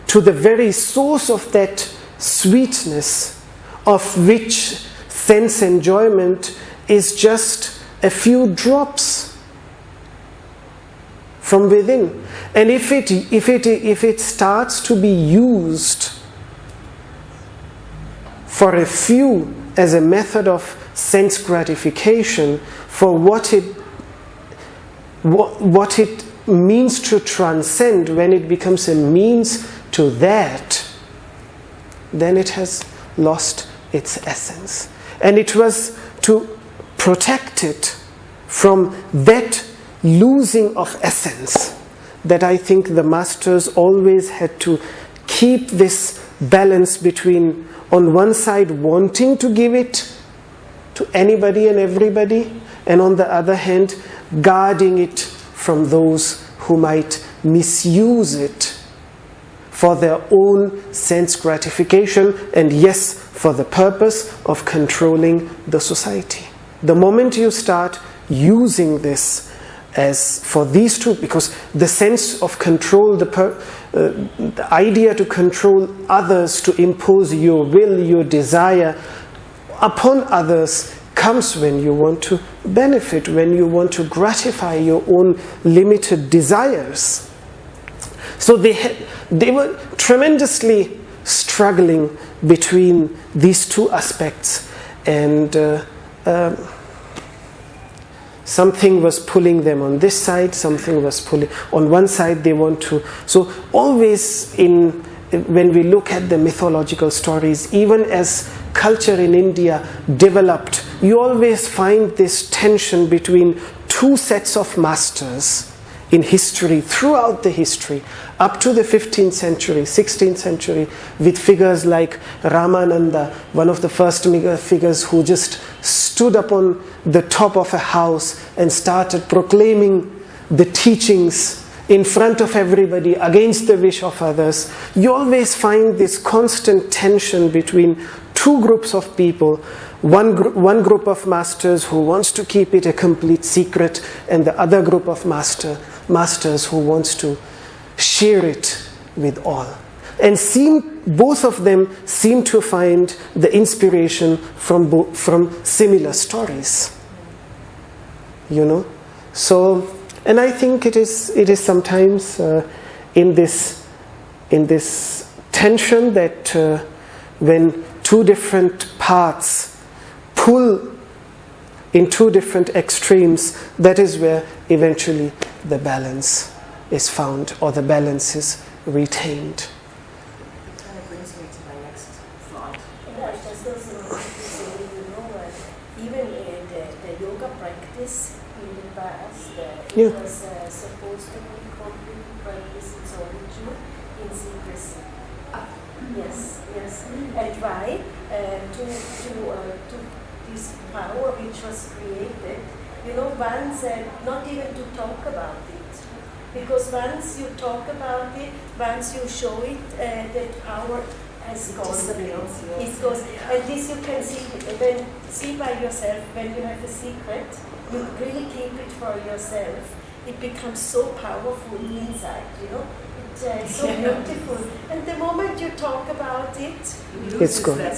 to the very source of that sweetness, of which sense enjoyment is just a few drops from within. And if it starts to be used for a few as a method of sense gratification, for what it means to transcend, when it becomes a means to that, then it has lost its essence. And it was to protect it from that losing of essence that I think the masters always had to keep this balance between, on one side, wanting to give it to anybody and everybody, and on the other hand, guarding it from those who might misuse it for their own sense gratification, and yes, for the purpose of controlling the society. The moment you start using this as for these two, because the sense of control, the idea to control others, to impose your will, your desire upon others, comes when you want to benefit, when you want to gratify your own limited desires. So they were tremendously struggling between these two aspects, and something was pulling them on this side, something was pulling on one side. They want to, so always when we look at the mythological stories, even as culture in India developed, you always find this tension between two sets of masters in history, throughout the history, up to the 15th century, 16th century, with figures like Ramananda, one of the first figures who just stood up on the top of a house and started proclaiming the teachings in front of everybody against the wish of others. You always find this constant tension between two groups of people, one group of masters who wants to keep it a complete secret, and the other group of masters who wants to share it with all. And both of them seem to find the inspiration from similar stories. You know? So, and I think it is sometimes in this tension that when two different paths pull in two different extremes, that is where eventually the balance is found, or the balance is retained. It kind of brings me to my next thought. Yeah, I just also want to say, even the yoga practice in the past, it was supposed to be completely practiced its origin in secrecy. Yes. And why? To this power which was created, once, not even to talk about it. Because once you talk about it, once you show it, that power has gone. It goes. And this you can see by yourself. When you have a secret, you really keep it for yourself. It becomes so powerful inside, It's so beautiful. And the moment you talk about it, it's gone. The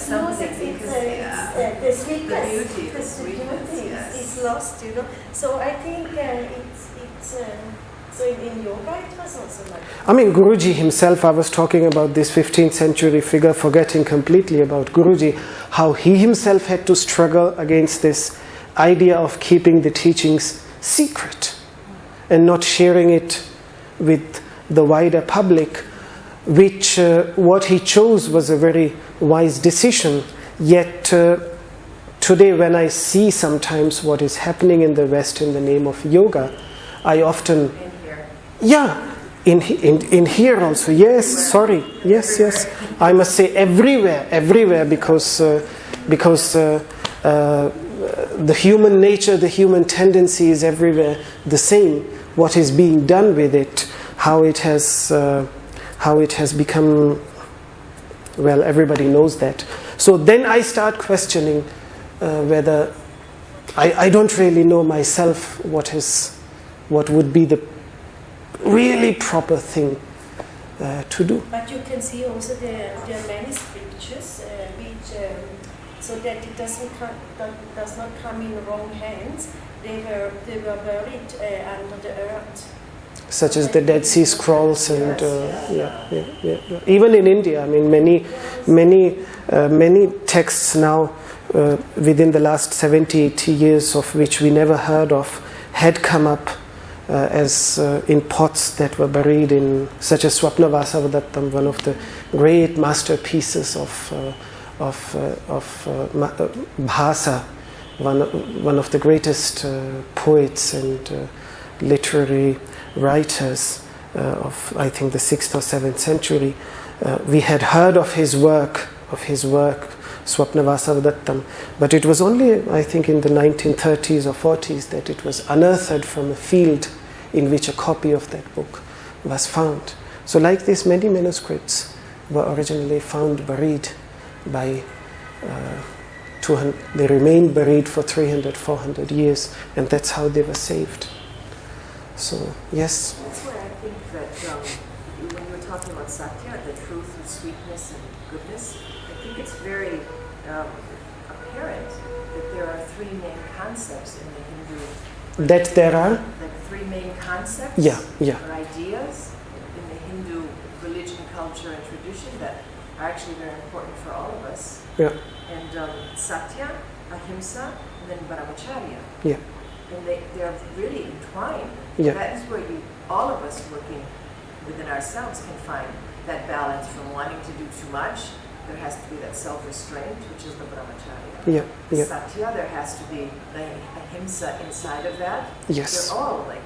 sweetness, the beauty is lost, So I think it's so in yoga it was also like that. I mean, Guruji himself, I was talking about this 15th century figure, forgetting completely about Guruji, how he himself had to struggle against this idea of keeping the teachings secret and not sharing it with the wider public, which what he chose was a very wise decision. Yet today, when I see sometimes what is happening in the West in the name of yoga, I often... in here also, yes, sorry, yes. I must say everywhere, because the human nature, the human tendency is everywhere the same. What is being done with it, how it has become, well, everybody knows that. So then I start questioning whether I don't really know myself what would be the really proper thing to do. But you can see also there are many scriptures which, so that it does not come in wrong hands. They were buried under the earth. Such as the Dead Sea Scrolls, and even in India, I mean, many texts now within the last 70-80 years, of which we never heard of, had come up as in pots that were buried in, such as Swapnavasavadattam, one of the great masterpieces of Bhasa, one of the greatest poets and literary writers of, I think, the 6th or 7th century. We had heard of his work, Swapnavasavadattam, but it was only, I think, in the 1930s or 40s that it was unearthed from a field in which a copy of that book was found. So like this, many manuscripts were originally found buried by 200, they remained buried for 300, 400 years, and that's how they were saved. So, yes? That's where I think that when you were talking about Satya, the truth and sweetness and goodness, I think it's very apparent that there are three main concepts in the Hindu. That there are? Like three main concepts or ideas in the Hindu religion, culture, and tradition that are actually very important for all of us. Yeah. And Satya, Ahimsa, and then Brahmacharya. Yeah. And they are really entwined. Yeah. That is where all of us working within ourselves can find that balance from wanting to do too much. There has to be that self-restraint, which is the Brahmacharya. Yeah. Yeah. Satya, there has to be the Ahimsa inside of that. Yes. They're all like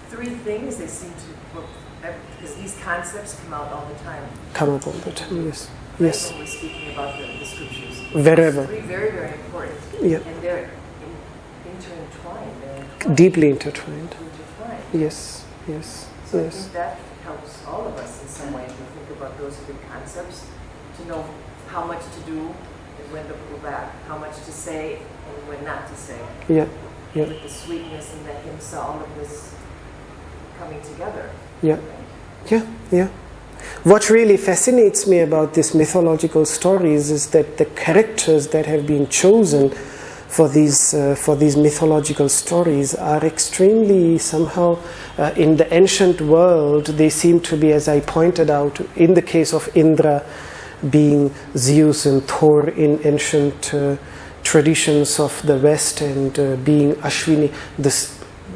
three things they seem to, because these concepts come out all the time. Come up all the time, yes. Yes. When we're speaking about the scriptures. Wherever. Three very, very important. Yeah. And they're intertwined. They're Deeply intertwined. intertwined. Yes. Yes. So I Yes. think that helps all of us in some way to think about those big concepts, to know how much to do and when to pull back, how much to say and when not to say. Yeah. Yeah. With the sweetness and the himsa, all of this coming together. Yeah. Yeah. Yeah. What really fascinates me about these mythological stories is that the characters that have been chosen for these mythological stories are extremely somehow in the ancient world. They seem to be, as I pointed out, in the case of Indra being Zeus and Thor in ancient traditions of the West, and being Ashwini, the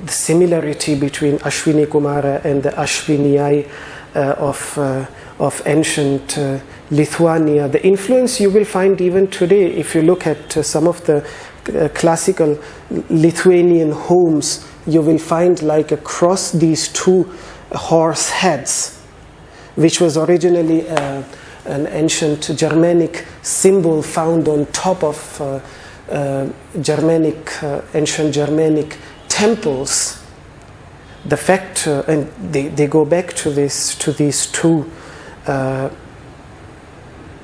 similarity between Ashwini Kumara and the Ashwini of ancient Lithuania. The influence you will find even today if you look at some of the classical Lithuanian homes. You will find like across these two horse heads, which was originally an ancient Germanic symbol found on top of ancient Germanic temples. The fact, and they go back to these two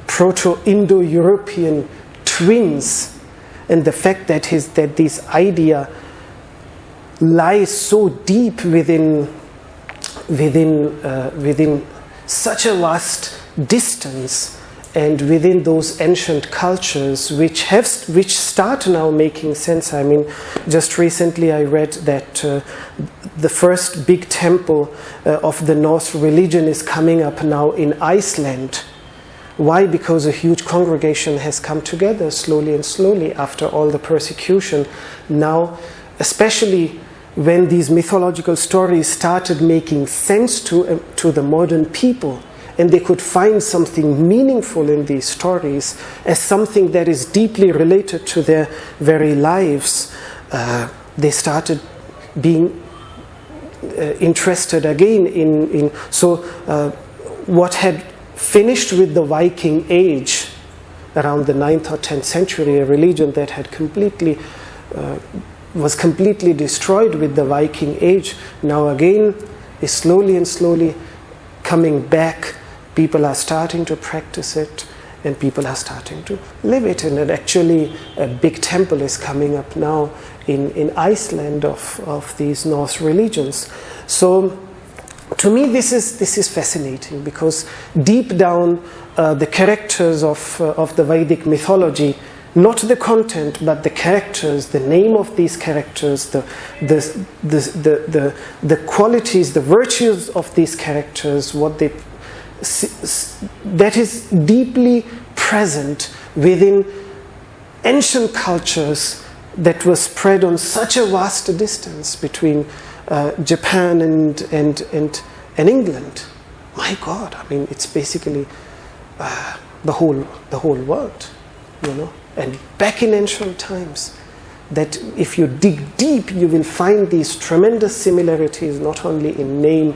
Proto-Indo-European twins, and the fact that this idea lies so deep within such a vast distance, and within those ancient cultures which start now making sense. I mean, just recently I read that the first big temple of the Norse religion is coming up now in Iceland. Why? Because a huge congregation has come together slowly and slowly after all the persecution. Now, especially when these mythological stories started making sense to the modern people, and they could find something meaningful in these stories as something that is deeply related to their very lives, they started being interested again in what had finished with the Viking Age around the 9th or 10th century, a religion that had was completely destroyed with the Viking Age, now again is slowly and slowly coming back. People are starting to practice it, and people are starting to live it. And actually a big temple is coming up now in Iceland of these Norse religions. So to me this is fascinating, because deep down the characters of the Vedic mythology, not the content but the characters, the name of these characters, the qualities, the virtues of these characters, that is deeply present within ancient cultures that were spread on such a vast distance between Japan and England. My God, I mean, it's basically the whole world, you know. And back in ancient times, that if you dig deep, you will find these tremendous similarities, not only in name,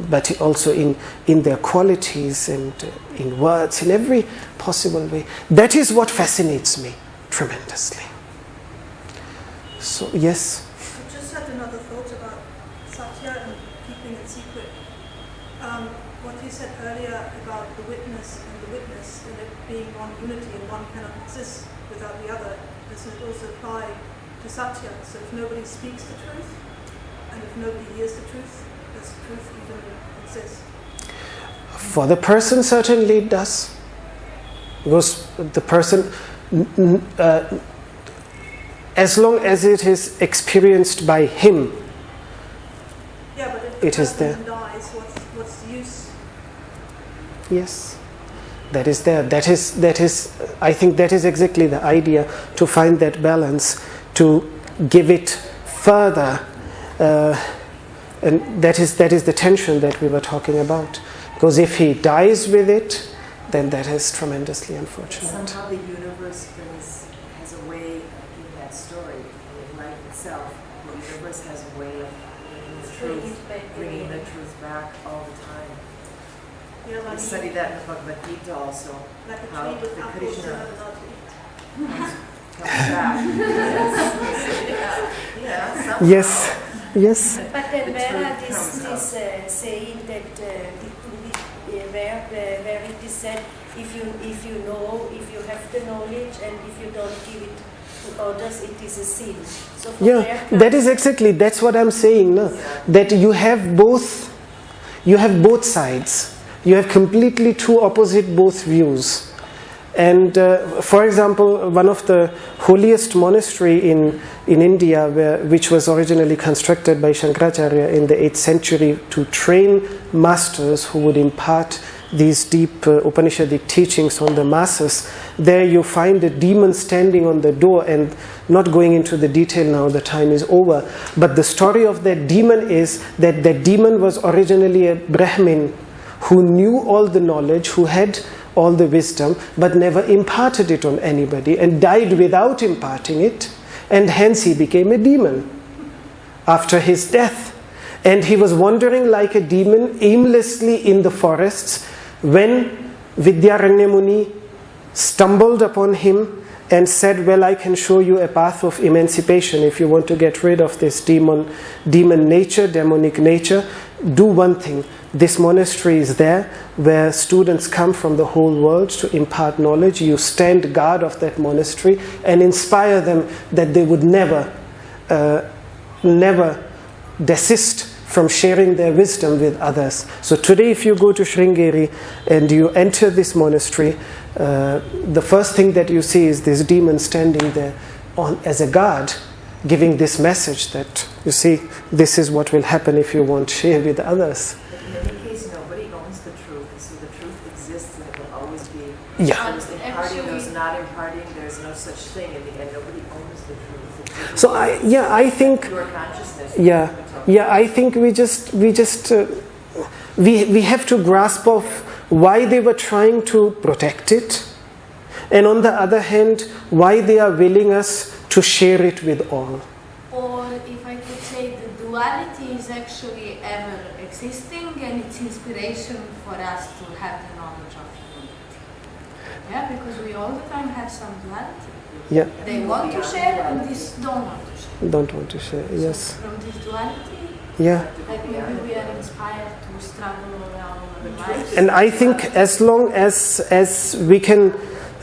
but also in their qualities and in words, in every possible way. That is what fascinates me tremendously. So, yes? I just had another thought about Satya and keeping it secret. What you said earlier about the witness and the witness, and it being one unity and one cannot exist without the other, doesn't it also apply to Satya? So if nobody speaks the truth, and if nobody hears the truth, does the truth even exist? For the person, certainly it does. Because the person, as long as it is experienced by him, yeah, but if the it is there. person dies, what's the use? Yes, that is there. That is. I think that is exactly the idea, to find that balance, to give it further, and that is the tension that we were talking about. Because if he dies with it, then that is tremendously unfortunate. Somehow the universe has a way in that story, in life itself. The universe has a way of bringing the truth back all the time. Yeah, like We study that in the Bhagavad Gita also. like a How tree with the apples Krishna you're not allowed to eat. comes back. Somehow. Yes. But then The where truth this comes saying that where it is said, if you know, if you have the knowledge, and if you don't give it to others, it is a sin. So from Yeah, that is exactly, that's what I'm saying, no? That you have both sides. You have completely two opposite both views. And for example, one of the holiest monastery in India, which was originally constructed by Shankaracharya in the 8th century to train masters who would impart these deep Upanishadic teachings on the masses, there you find a demon standing on the door, and not going into the detail now, the time is over, but the story of that demon is that that demon was originally a Brahmin who knew all the knowledge, who had all the wisdom, but never imparted it on anybody, and died without imparting it, and hence he became a demon after his death. And he was wandering like a demon aimlessly in the forests when Vidyaranya Muni stumbled upon him and said, well, I can show you a path of emancipation. If you want to get rid of this demon nature, demonic nature, do one thing. This monastery is there where students come from the whole world to impart knowledge. You stand guard of that monastery and inspire them that they would never desist from sharing their wisdom with others. So today, if you go to Sringeri and you enter this monastery, the first thing that you see is this demon standing there as a guard, giving this message that, you see, this is what will happen if you won't share with others. But in any case, nobody owns the truth, so the truth exists and it will always be. Yeah. There's imparting, there's not imparting, there's no such thing in the end. Nobody owns the truth. So I think. Pure consciousness. Yeah, I think we have to grasp of why they were trying to protect it, and on the other hand, why they are willing us to share it with all. Or if I could say, the duality is actually ever existing, and it's inspiration for us to have the knowledge of unity. Yeah, because we all the time have some duality. Yeah. They want to share, and this don't want to share. Don't want to share, yes. So from this duality, Yeah. like maybe we are inspired to struggle around our lives. And I think as long as we can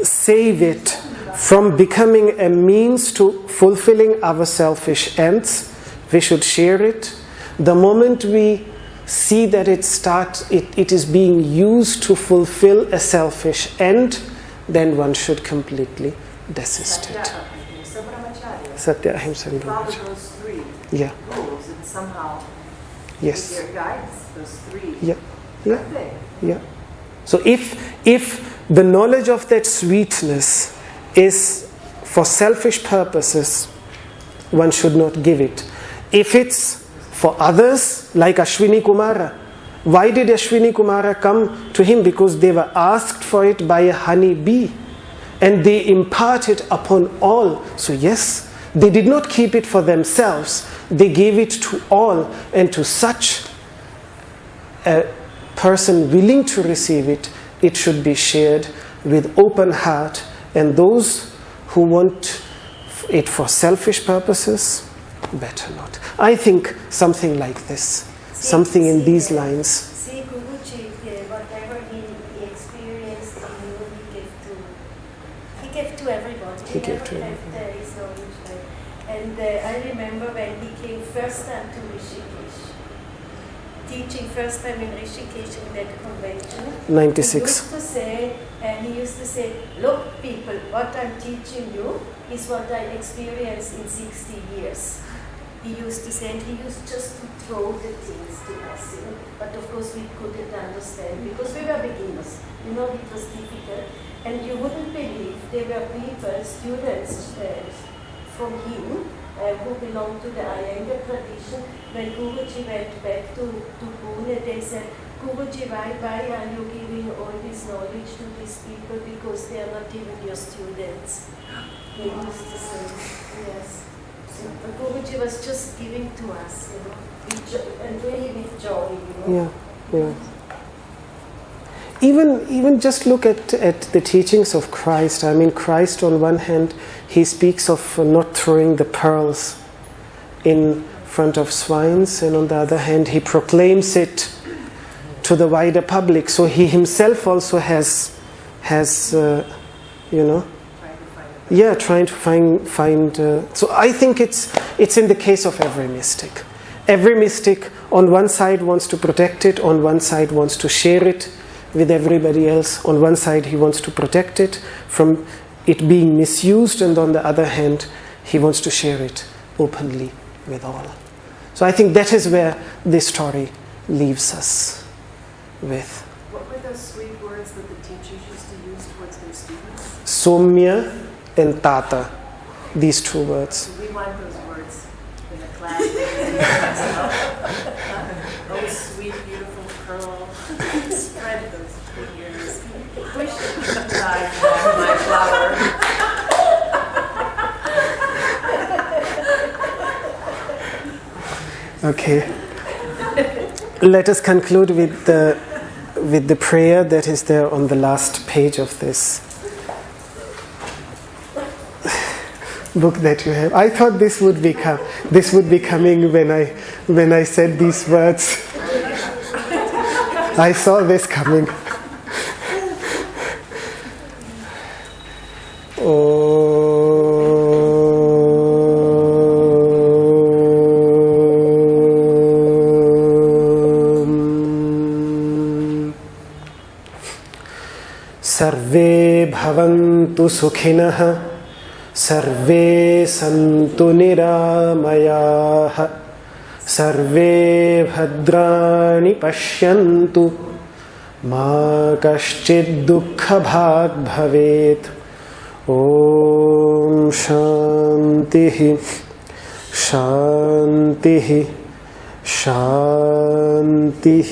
save it from becoming a means to fulfilling our selfish ends, we should share it. The moment we see that it is being used to fulfill a selfish end, then one should completely desist it. Satya Ahimsa and Follow Brahmacharya. those three Yeah. rules and somehow Yes. with their guidance, those three. Yeah. Yeah. Thing. Yeah. So if the knowledge of that sweetness is for selfish purposes, one should not give it. If it's for others, like Ashwini Kumara, why did Ashwini Kumara come to him? Because they were asked for it by a honey bee, and they imparted upon all. So yes, they did not keep it for themselves. They gave it to all, and to such a person willing to receive it, it should be shared with open heart. And those who want it for selfish purposes, better not. I think something like this, something in these lines. See, Guruji, whatever he experienced in you, he gave to everybody. He gave to never left his knowledge. And I remember when he came first time to Rishikesh, teaching first time in Rishikesh in that convention. 96. He used to say, look people, what I'm teaching you is what I experienced in 60 years. he used to say, and he used just to throw the things to us, But of course we couldn't understand because we were beginners, it was difficult. And you wouldn't believe there were people, students from him, who belonged to the Iyengar tradition. When Guruji went back to Pune, they said, Guruji, why are you giving all this knowledge to these people because they are not even your students? They used to say, yes. But Guruji was just giving to us, and really with joy, Yeah. Even just look at the teachings of Christ. I mean, Christ on one hand, he speaks of not throwing the pearls in front of swines, and on the other hand, he proclaims it to the wider public. So he himself also has trying to find. So I think it's in the case of every mystic. Every mystic on one side wants to protect it, on one side wants to share it with everybody else. On one side he wants to protect it from it being misused, and on the other hand he wants to share it openly with all. So I think that is where this story leaves us with. What were those sweet words that the teachers used to use towards their students? Somya and Tata, these two words. So we want those words in the class. Oh, sweet, beautiful pearl. Spread those fingers. Wish you could die for my flower. Okay. Let us conclude with the prayer that is there on the last page of this book that you have. I thought this would be coming when I said these words. I saw this coming. सर्वे भवन्तु सुखिनः सर्वे सन्तु निरामयाः सर्वे भद्राणि पश्यन्तु मा कश्चित् दुःखभाग् भवेत् ॐ शान्तिः शान्तिः शान्तिः